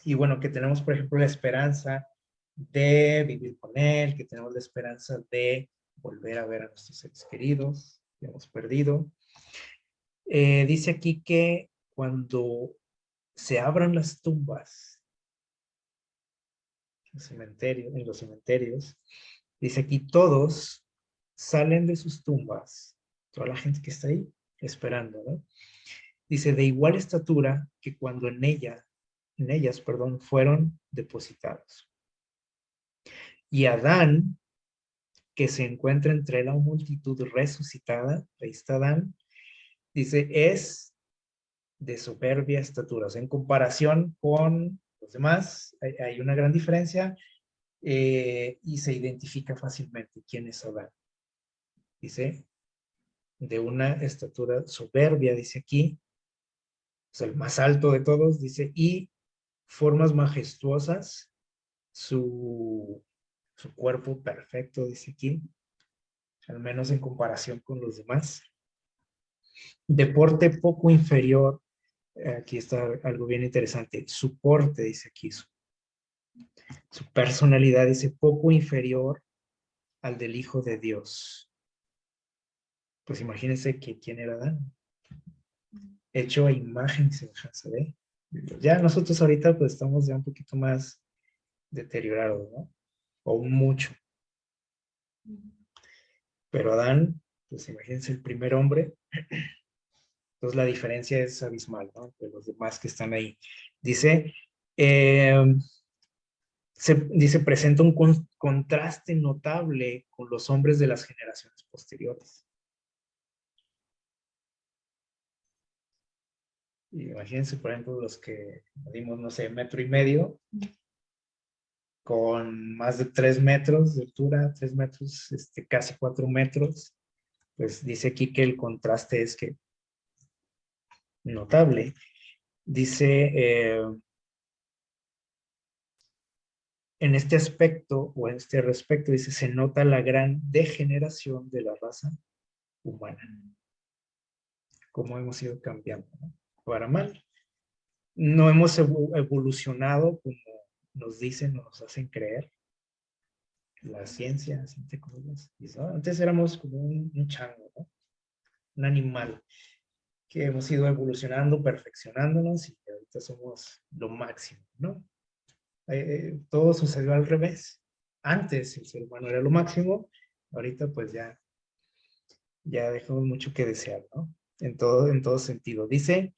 y bueno, que tenemos, por ejemplo, la esperanza de vivir con Él, que tenemos la esperanza de volver a ver a nuestros seres queridos que hemos perdido. Dice aquí que cuando se abran las tumbas en los cementerios, dice aquí todos salen de sus tumbas, toda la gente que está ahí esperando, ¿no? Dice, de igual estatura que cuando en ellas, perdón, fueron depositados. Y Adán, que se encuentra entre la multitud resucitada, ahí está Adán, dice, es de soberbia estatura. O sea, en comparación con los demás, hay una gran diferencia y se identifica fácilmente quién es Adán. Dice, de una estatura soberbia, dice aquí, es el más alto de todos, dice, y formas majestuosas, su cuerpo perfecto, dice aquí, al menos en comparación con los demás. Deporte poco inferior, aquí está algo bien interesante, su porte, dice aquí, su personalidad, dice, poco inferior al del Hijo de Dios. Pues imagínense que quién era Adán, hecho a imagen y semejanza de. Ya nosotros ahorita pues estamos ya un poquito más deteriorados, ¿no? O mucho. Pero Adán, pues imagínense el primer hombre, entonces la diferencia es abismal, ¿no? De los demás que están ahí. Dice, dice, presenta un contraste notable con los hombres de las generaciones posteriores. Y imagínense, por ejemplo, los que medimos, no sé, 1.5 metros, con más de 3 metros de altura, 3 metros, casi 4 metros, pues dice aquí que el contraste es que notable. Dice, en este aspecto o en este respecto, dice, se nota la gran degeneración de la raza humana. Cómo hemos ido cambiando, ¿no? Para mal. No hemos evolucionado como nos dicen, nos hacen creer. La ciencia, entre comillas. ¿No? Antes éramos como un chango, ¿no? Un animal que hemos ido evolucionando, perfeccionándonos y ahorita somos lo máximo, ¿no? Todo sucedió al revés. Antes el ser humano era lo máximo, ahorita pues ya dejamos mucho que desear, ¿no? En todo sentido. Dice,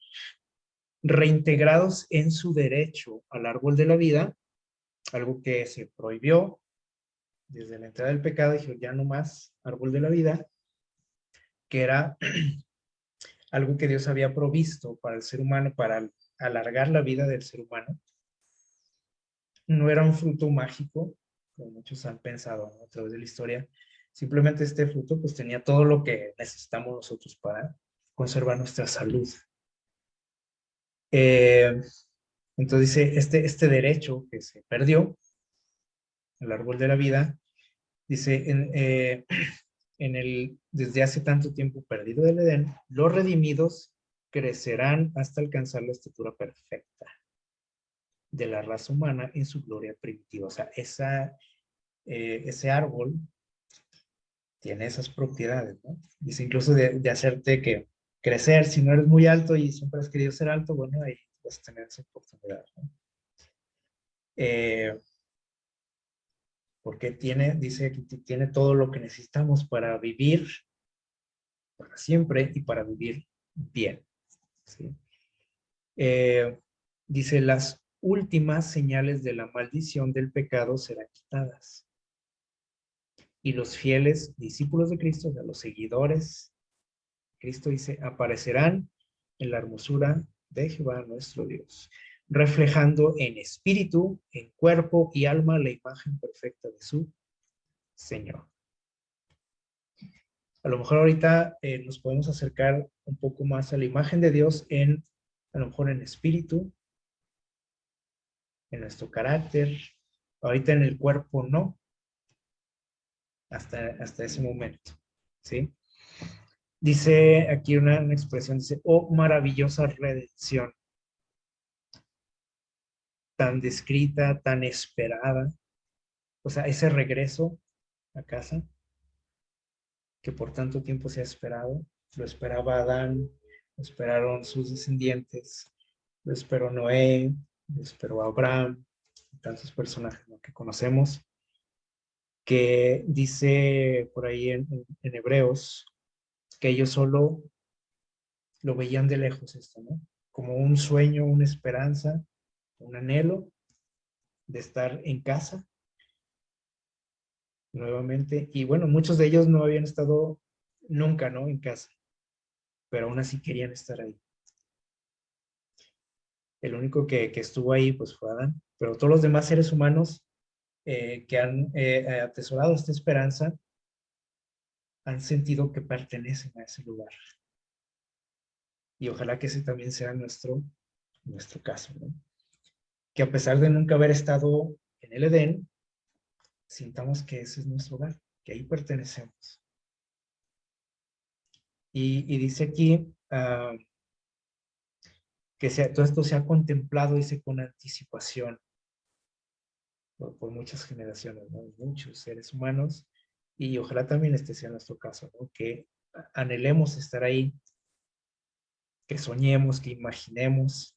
reintegrados en su derecho al árbol de la vida, algo que se prohibió desde la entrada del pecado, dijo ya no más árbol de la vida, que era algo que Dios había provisto para el ser humano, para alargar la vida del ser humano. No era un fruto mágico, como muchos han pensado, ¿no? A través de la historia. Simplemente este fruto pues tenía todo lo que necesitamos nosotros para conservar nuestra salud. Entonces dice, este derecho que se perdió, el árbol de la vida, dice, desde hace tanto tiempo perdido del Edén, los redimidos crecerán hasta alcanzar la estatura perfecta de la raza humana en su gloria primitiva. O sea, ese árbol tiene esas propiedades, ¿no? Dice incluso de hacerte que crecer, si no eres muy alto y siempre has querido ser alto, bueno, ahí vas a tener esa oportunidad, ¿no? Porque dice que tiene todo lo que necesitamos para vivir para siempre y para vivir bien, ¿sí? Dice, las últimas señales de la maldición del pecado serán quitadas. Y los fieles discípulos de Cristo, o sea, los seguidores, Cristo dice, aparecerán en la hermosura de Jehová nuestro Dios, reflejando en espíritu, en cuerpo y alma la imagen perfecta de su Señor. A lo mejor ahorita nos podemos acercar un poco más a la imagen de Dios a lo mejor en espíritu, en nuestro carácter. Ahorita en el cuerpo no, hasta ese momento, ¿sí? Dice aquí una expresión, dice, oh maravillosa redención, tan descrita, tan esperada. O sea, ese regreso a casa que por tanto tiempo se ha esperado, lo esperaba Adán, lo esperaron sus descendientes, lo esperó Noé, lo esperó Abraham, tantos personajes, ¿no?, que conocemos, que dice por ahí en Hebreos que ellos solo lo veían de lejos esto, ¿no? Como un sueño, una esperanza, un anhelo de estar en casa nuevamente. Y bueno, muchos de ellos no habían estado nunca, ¿no?, en casa, pero aún así querían estar ahí. El único que estuvo ahí pues fue Adán, pero todos los demás seres humanos que han atesorado esta esperanza han sentido que pertenecen a ese lugar. Y ojalá que ese también sea nuestro caso, ¿no? Que a pesar de nunca haber estado en el Edén, sintamos que ese es nuestro hogar, que ahí pertenecemos. Y dice aquí que todo esto se ha contemplado, dice, con anticipación por muchas generaciones, ¿no? Muchos seres humanos, y ojalá también este sea nuestro caso, ¿no? Que anhelemos estar ahí, que soñemos, que imaginemos.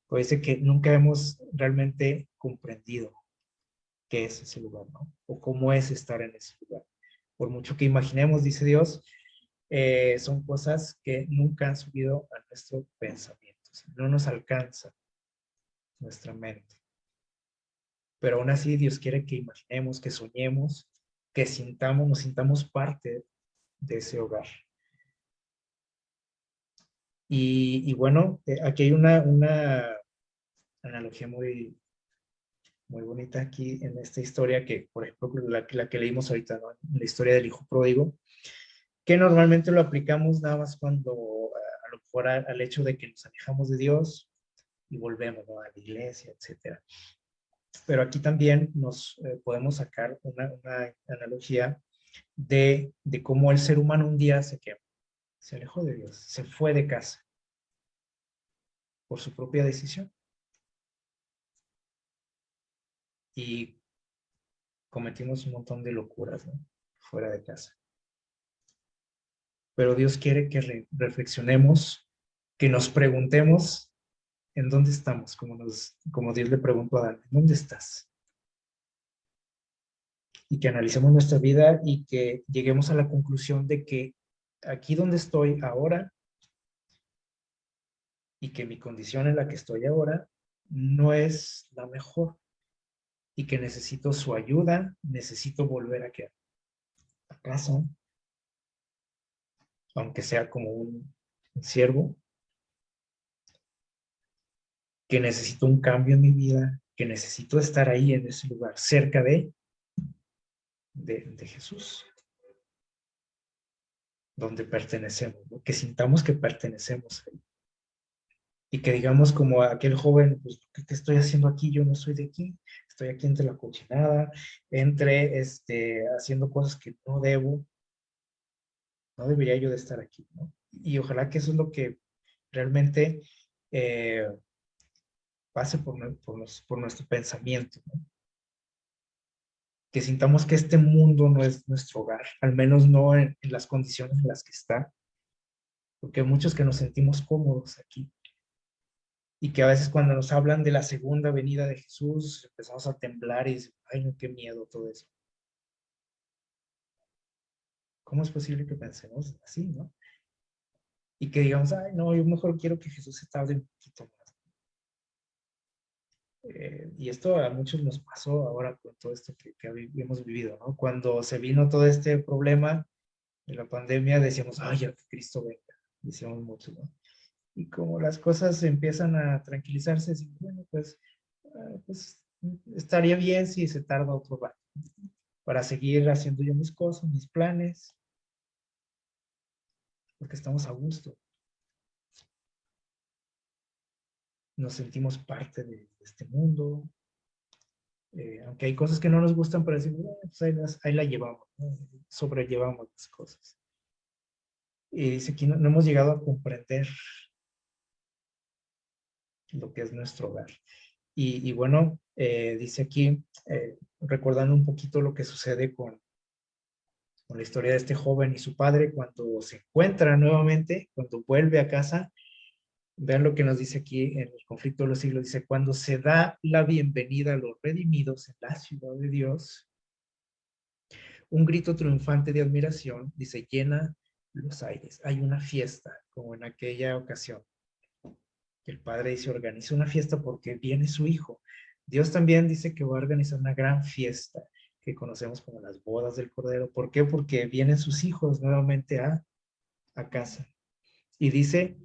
Puede ser que nunca hemos realmente comprendido qué es ese lugar, ¿no? O cómo es estar en ese lugar. Por mucho que imaginemos, dice Dios, son cosas que nunca han subido a nuestro pensamiento. O sea, no nos alcanza nuestra mente. Pero aún así Dios quiere que imaginemos, que soñemos, que sintamos, nos sintamos parte de ese hogar. Y bueno, aquí hay una analogía muy, muy bonita aquí en esta historia que, por ejemplo, la que leímos ahorita, ¿no?, la historia del hijo pródigo, que normalmente lo aplicamos nada más cuando, a lo mejor al hecho de que nos alejamos de Dios y volvemos, ¿no?, a la iglesia, etcétera. Pero aquí también nos podemos sacar una analogía de cómo el ser humano un día se alejó de Dios, se fue de casa por su propia decisión y cometimos un montón de locuras, ¿no?, fuera de casa. Pero Dios quiere que reflexionemos, que nos preguntemos en dónde estamos, como Dios le preguntó a Adán, ¿en dónde estás? Y que analicemos nuestra vida y que lleguemos a la conclusión de que aquí donde estoy ahora y que mi condición en la que estoy ahora no es la mejor y que necesito su ayuda, necesito volver a casa, aunque sea como un siervo, que necesito un cambio en mi vida, que necesito estar ahí en ese lugar, cerca de Jesús, donde pertenecemos, ¿no?, que sintamos que pertenecemos ahí. Y que digamos como aquel joven, pues, ¿qué estoy haciendo aquí? Yo no soy de aquí, estoy aquí entre la cochinada, haciendo cosas que no debo, no debería yo de estar aquí, ¿no? Y ojalá que eso es lo que realmente eh, pase por nuestro pensamiento, ¿no? Que sintamos que este mundo no es nuestro hogar, al menos no en las condiciones en las que está, porque hay muchos que nos sentimos cómodos aquí, y que a veces cuando nos hablan de la segunda venida de Jesús, empezamos a temblar y decimos, ay, no, qué miedo todo eso. ¿Cómo es posible que pensemos así, no? Y que digamos, ay, no, yo mejor quiero que Jesús se tarde un poquito más. Y esto a muchos nos pasó ahora con todo esto que hemos vivido, ¿no? Cuando se vino todo este problema de la pandemia, decíamos, ay, ya que Cristo venga, decíamos mucho, ¿no? Y como las cosas empiezan a tranquilizarse, decimos, bueno, pues estaría bien si se tarda otro rato para seguir haciendo yo mis cosas, mis planes, porque estamos a gusto. nos sentimos parte de este mundo. Aunque hay cosas que no nos gustan, pero decimos, pues ahí la llevamos, ¿no? Sobrellevamos las cosas. Y dice que no hemos llegado a comprender lo que es nuestro hogar. Y bueno, dice aquí, recordando un poquito lo que sucede con la historia de este joven y su padre, cuando se encuentra nuevamente, cuando vuelve a casa, vean lo que nos dice aquí en el conflicto de los siglos, dice, cuando se da la bienvenida a los redimidos en la ciudad de Dios, un grito triunfante de admiración, dice, llena los aires. Hay una fiesta, como en aquella ocasión. El padre dice, organiza una fiesta porque viene su hijo. Dios también dice que va a organizar una gran fiesta que conocemos como las bodas del Cordero. ¿Por qué? Porque vienen sus hijos nuevamente a casa. Y dice,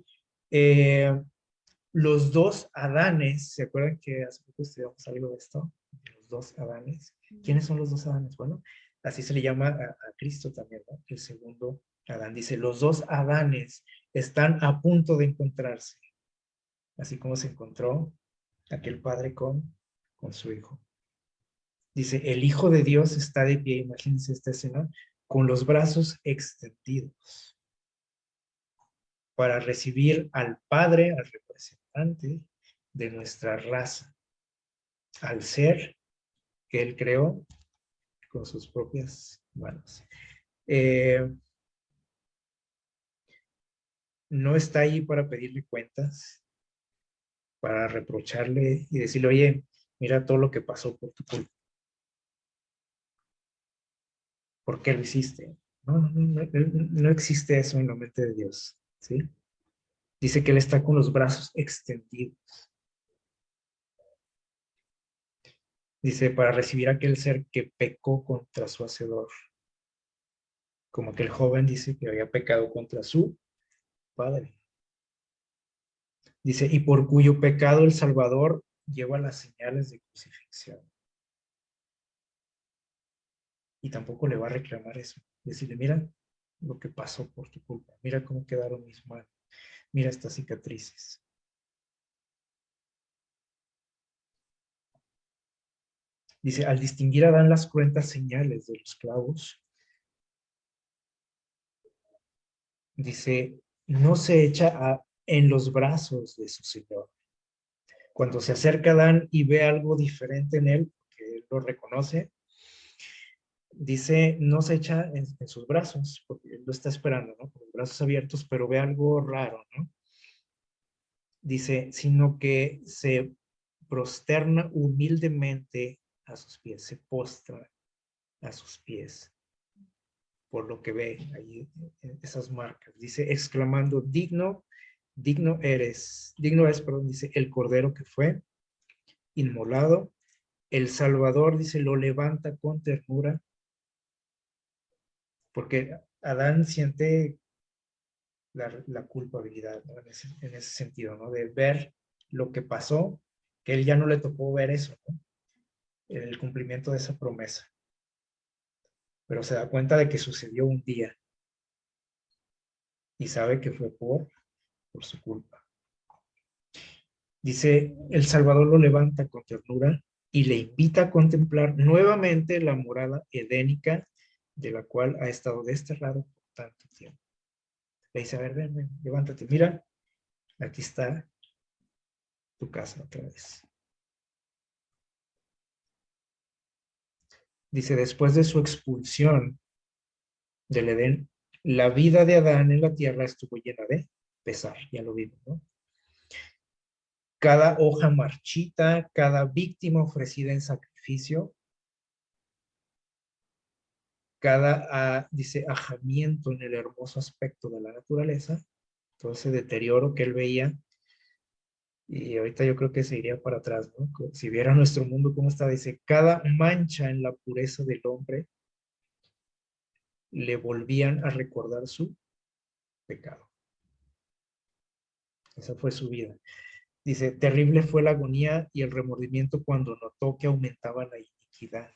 los dos Adanes, ¿se acuerdan que hace poco estudiamos algo de esto? Los dos Adanes. ¿Quiénes son los dos Adanes? Bueno, así se le llama a Cristo también, ¿no? El segundo Adán. Dice, los dos Adanes están a punto de encontrarse, así como se encontró aquel padre con su hijo. Dice, el Hijo de Dios está de pie, imagínense esta escena, con los brazos extendidos para recibir al Padre, al representante de nuestra raza, al ser que Él creó con sus propias manos. No está ahí para pedirle cuentas, para reprocharle y decirle, oye, mira todo lo que pasó por tu culpa. ¿Por qué lo hiciste? No existe eso en la mente de Dios, ¿sí? Dice que Él está con los brazos extendidos. Dice, para recibir a aquel ser que pecó contra su Hacedor. Como aquel joven dice que había pecado contra su Padre. Dice, y por cuyo pecado el Salvador lleva las señales de crucifixión. Y tampoco le va a reclamar eso. Decirle, mira lo que pasó por tu culpa. Mira cómo quedaron mis manos. Mira estas cicatrices. Dice, al distinguir a Adán las cruentas señales de los clavos, dice, no se echa en los brazos de su Señor. Cuando se acerca a Adán y ve algo diferente en él, que él lo reconoce, dice, no se echa en sus brazos, porque él lo está esperando, ¿no? Con los brazos abiertos, pero ve algo raro, ¿no? Dice, sino que se prosterna humildemente a sus pies, se postra a sus pies, por lo que ve ahí esas marcas. Dice, exclamando, digno es, perdón, dice, el Cordero que fue inmolado, el Salvador, dice, lo levanta con ternura, porque Adán siente la culpabilidad, ¿no? En ese sentido, ¿no? De ver lo que pasó, que él ya no le tocó ver eso, ¿no? El cumplimiento de esa promesa. Pero se da cuenta de que sucedió un día y sabe que fue por su culpa. Dice, el Salvador lo levanta con ternura y le invita a contemplar nuevamente la morada edénica de la cual ha estado desterrado por tanto tiempo. Le dice, a ver, ven, levántate, mira, aquí está tu casa otra vez. Dice, después de su expulsión del Edén, la vida de Adán en la tierra estuvo llena de pesar, ya lo vimos, ¿no? Cada hoja marchita, cada víctima ofrecida en sacrificio, cada, dice, ajamiento en el hermoso aspecto de la naturaleza, todo ese deterioro que él veía, y ahorita yo creo que se iría para atrás, ¿no? Si viera nuestro mundo cómo está, dice, cada mancha en la pureza del hombre le volvían a recordar su pecado. Esa fue su vida. Dice, terrible fue la agonía y el remordimiento cuando notó que aumentaba la iniquidad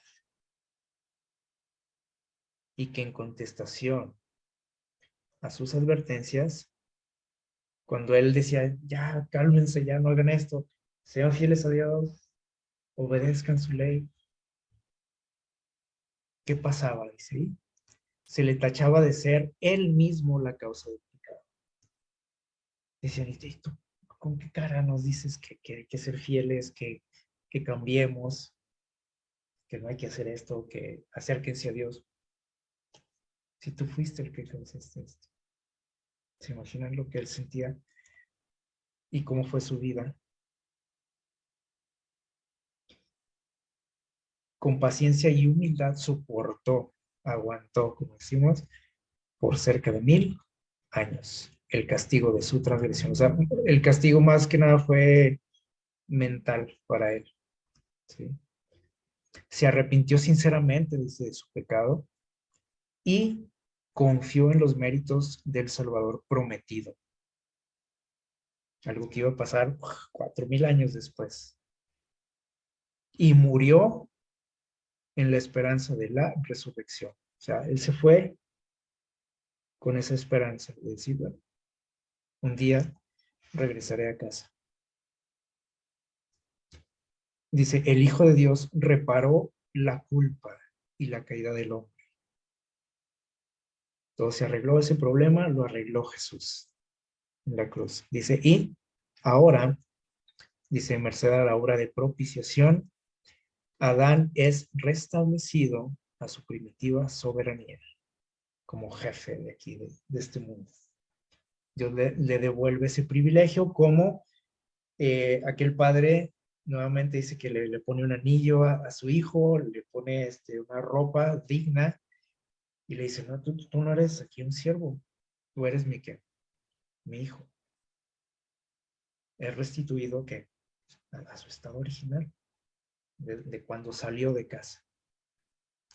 y que en contestación a sus advertencias, cuando él decía, ya, cálmense, ya no hagan esto, sean fieles a Dios, obedezcan su ley. ¿Qué pasaba? Dice ahí. Se le tachaba de ser él mismo la causa del pecado. Decían, ¿y tú con qué cara nos dices que hay que ser fieles, que cambiemos, que no hay que hacer esto, que acérquense a Dios? Si tú fuiste el que causaste esto. ¿Se imaginan lo que él sentía y cómo fue su vida? Con paciencia y humildad soportó, aguantó, como decimos, por cerca de 1000 años el castigo de su transgresión. O sea, el castigo más que nada fue mental para él. ¿Sí? Se arrepintió sinceramente, dice, de su pecado y confió en los méritos del Salvador prometido. Algo que iba a pasar 4000 años después. Y murió en la esperanza de la resurrección. O sea, él se fue con esa esperanza de decir, bueno, un día regresaré a casa. Dice, el Hijo de Dios reparó la culpa y la caída del hombre. Todo se arregló, ese problema lo arregló Jesús en la cruz. Dice, y ahora, dice, merced a la obra de propiciación, Adán es restablecido a su primitiva soberanía como jefe de aquí, de este mundo. Dios le devuelve ese privilegio como aquel padre nuevamente dice que le pone un anillo a su hijo, le pone una ropa digna y le dice, no, tú no eres aquí un siervo, tú eres mi hijo. Es restituido que a su estado original, de cuando salió de casa.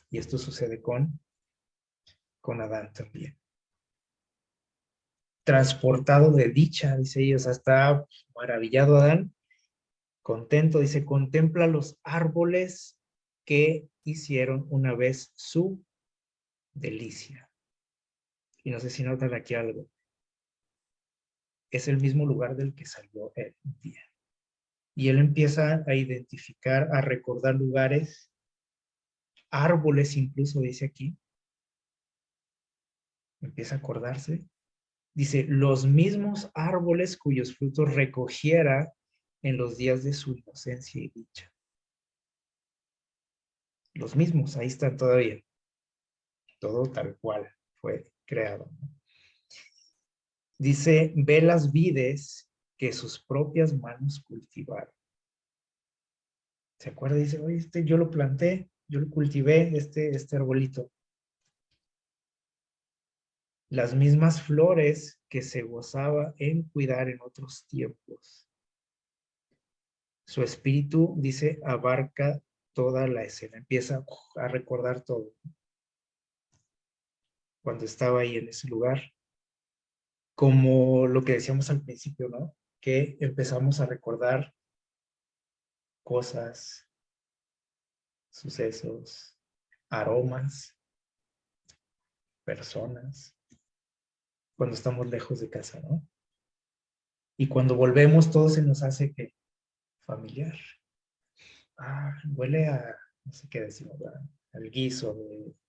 Y esto sucede con Adán también. Transportado de dicha, dice ella, o sea, está maravillado Adán, contento, dice, contempla los árboles que hicieron una vez su delicia. Y no sé si notan aquí algo. Es el mismo lugar del que salió él un día. Y él empieza a identificar, a recordar lugares, árboles incluso, dice aquí. Empieza a acordarse. Dice, los mismos árboles cuyos frutos recogiera en los días de su inocencia y dicha. Los mismos, ahí están todavía. Todo tal cual fue creado. Dice, ve las vides que sus propias manos cultivaron. ¿Se acuerda? Dice, oye, yo lo planté, yo lo cultivé, este arbolito. Las mismas flores que se gozaba en cuidar en otros tiempos. Su espíritu, dice, abarca toda la escena, empieza a recordar todo. Cuando estaba ahí en ese lugar, como lo que decíamos al principio, ¿no? Que empezamos a recordar cosas, sucesos, aromas, personas, cuando estamos lejos de casa, ¿no? Y cuando volvemos, todo se nos hace que familiar. Huele a, no sé qué decimos, al guiso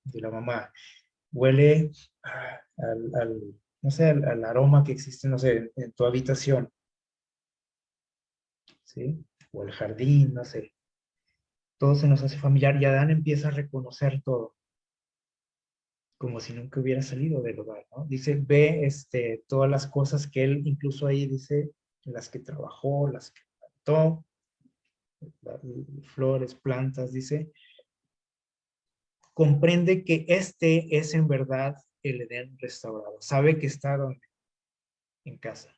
de la mamá. Huele no sé, al aroma que existe, no sé, en tu habitación, ¿sí? O el jardín, no sé. Todo se nos hace familiar y Adán empieza a reconocer todo, como si nunca hubiera salido del hogar, ¿no? Dice, ve todas las cosas que él, incluso ahí dice, las que trabajó, las que plantó, flores, plantas, dice, comprende que este es en verdad el Edén restaurado. Sabe que está en casa.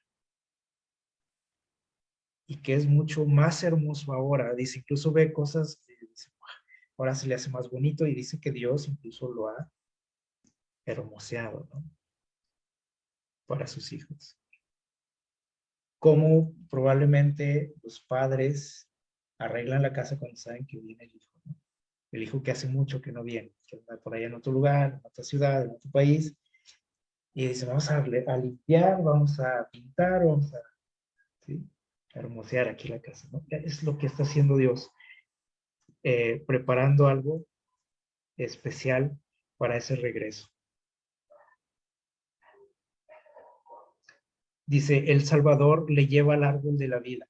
Y que es mucho más hermoso ahora. Dice, incluso ve cosas que dice, ahora se le hace más bonito y dice que Dios incluso lo ha hermoseado, ¿no? Para sus hijos. Como probablemente los padres arreglan la casa cuando saben que viene el hijo, ¿no? El hijo que hace mucho que no viene, que anda por allá en otro lugar, en otra ciudad, en otro país, y dice, vamos a limpiar, vamos a pintar, ¿sí? hermosear aquí la casa, ¿no? Es lo que está haciendo Dios, preparando algo especial para ese regreso. Dice, el Salvador le lleva al árbol de la vida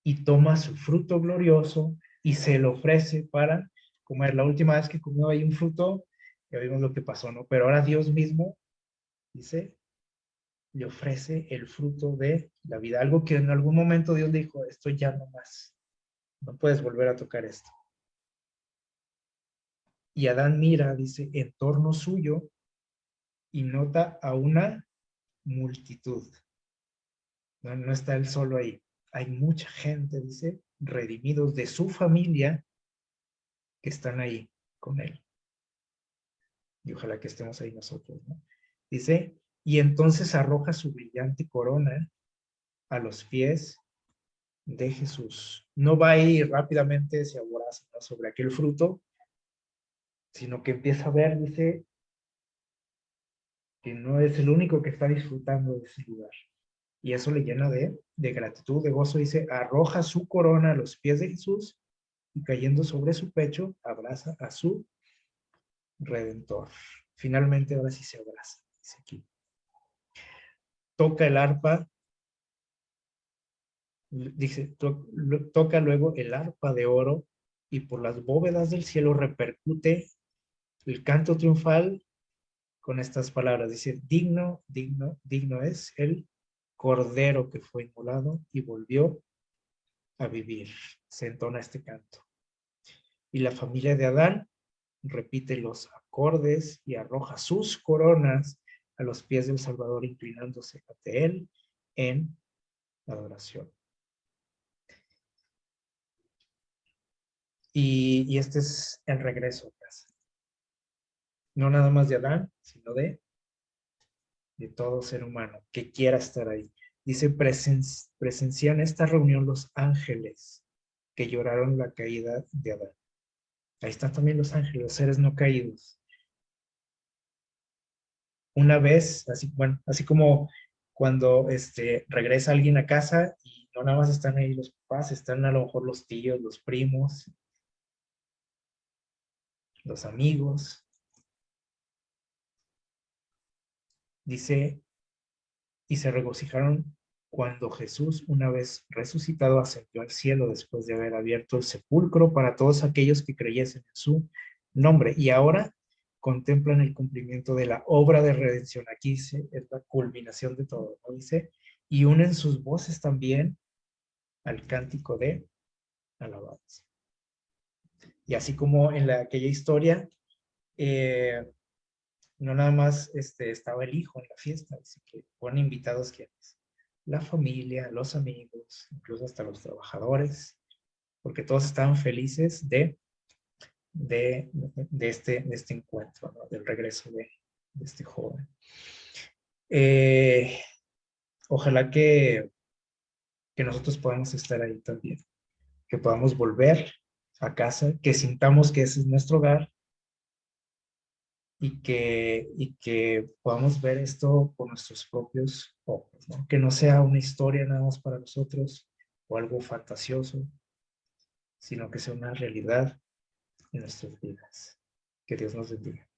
y toma su fruto glorioso y se lo ofrece para comer. La última vez que comió ahí un fruto, ya vimos lo que pasó, ¿no? Pero ahora Dios mismo, dice, le ofrece el fruto de la vida. Algo que en algún momento Dios le dijo, esto ya no más, no puedes volver a tocar esto. Y Adán mira, dice, en torno suyo y nota a una multitud. No, no está él solo ahí. Hay mucha gente, dice, redimidos de su familia que están ahí con él. Y ojalá que estemos ahí nosotros, ¿no? Dice, y entonces arroja su brillante corona a los pies de Jesús. No va a ir rápidamente, se aboraza, ¿no?, sobre aquel fruto, sino que empieza a ver, dice, que no es el único que está disfrutando de ese lugar. Y eso le llena de gratitud, de gozo. Dice, arroja su corona a los pies de Jesús y cayendo sobre su pecho, abraza a su Redentor. Finalmente, ahora sí se abraza, dice aquí. Toca el arpa, dice, toca luego el arpa de oro y por las bóvedas del cielo repercute el canto triunfal con estas palabras. Dice, digno, digno, digno es el cordero que fue inmolado y volvió a vivir. Se entona este canto. Y la familia de Adán repite los acordes y arroja sus coronas a los pies del Salvador, inclinándose ante él en adoración. Y este es el regreso a casa. No nada más de Adán, sino de todo ser humano que quiera estar ahí. Dice, presencian esta reunión los ángeles que lloraron la caída de Adán. Ahí están también los ángeles, los seres no caídos. Una vez, así, bueno, así como cuando regresa alguien a casa y no nada más están ahí los papás, están a lo mejor los tíos, los primos, los amigos. Dice, y se regocijaron cuando Jesús, una vez resucitado, ascendió al cielo después de haber abierto el sepulcro para todos aquellos que creyesen en su nombre. Y ahora contemplan el cumplimiento de la obra de redención. Aquí dice, es la culminación de todo, ¿no? Dice, y unen sus voces también al cántico de alabanza. Y así como en aquella historia, no nada más estaba el hijo en la fiesta, así que fueron invitados quienes, la familia, los amigos, incluso hasta los trabajadores, porque todos estaban felices de este encuentro, ¿no?, del regreso de este joven. Ojalá que nosotros podamos estar ahí también, que podamos volver a casa, que sintamos que ese es nuestro hogar, y que podamos ver esto con nuestros propios ojos, ¿no? Que no sea una historia nada más para nosotros o algo fantasioso, sino que sea una realidad en nuestras vidas. Que Dios nos bendiga.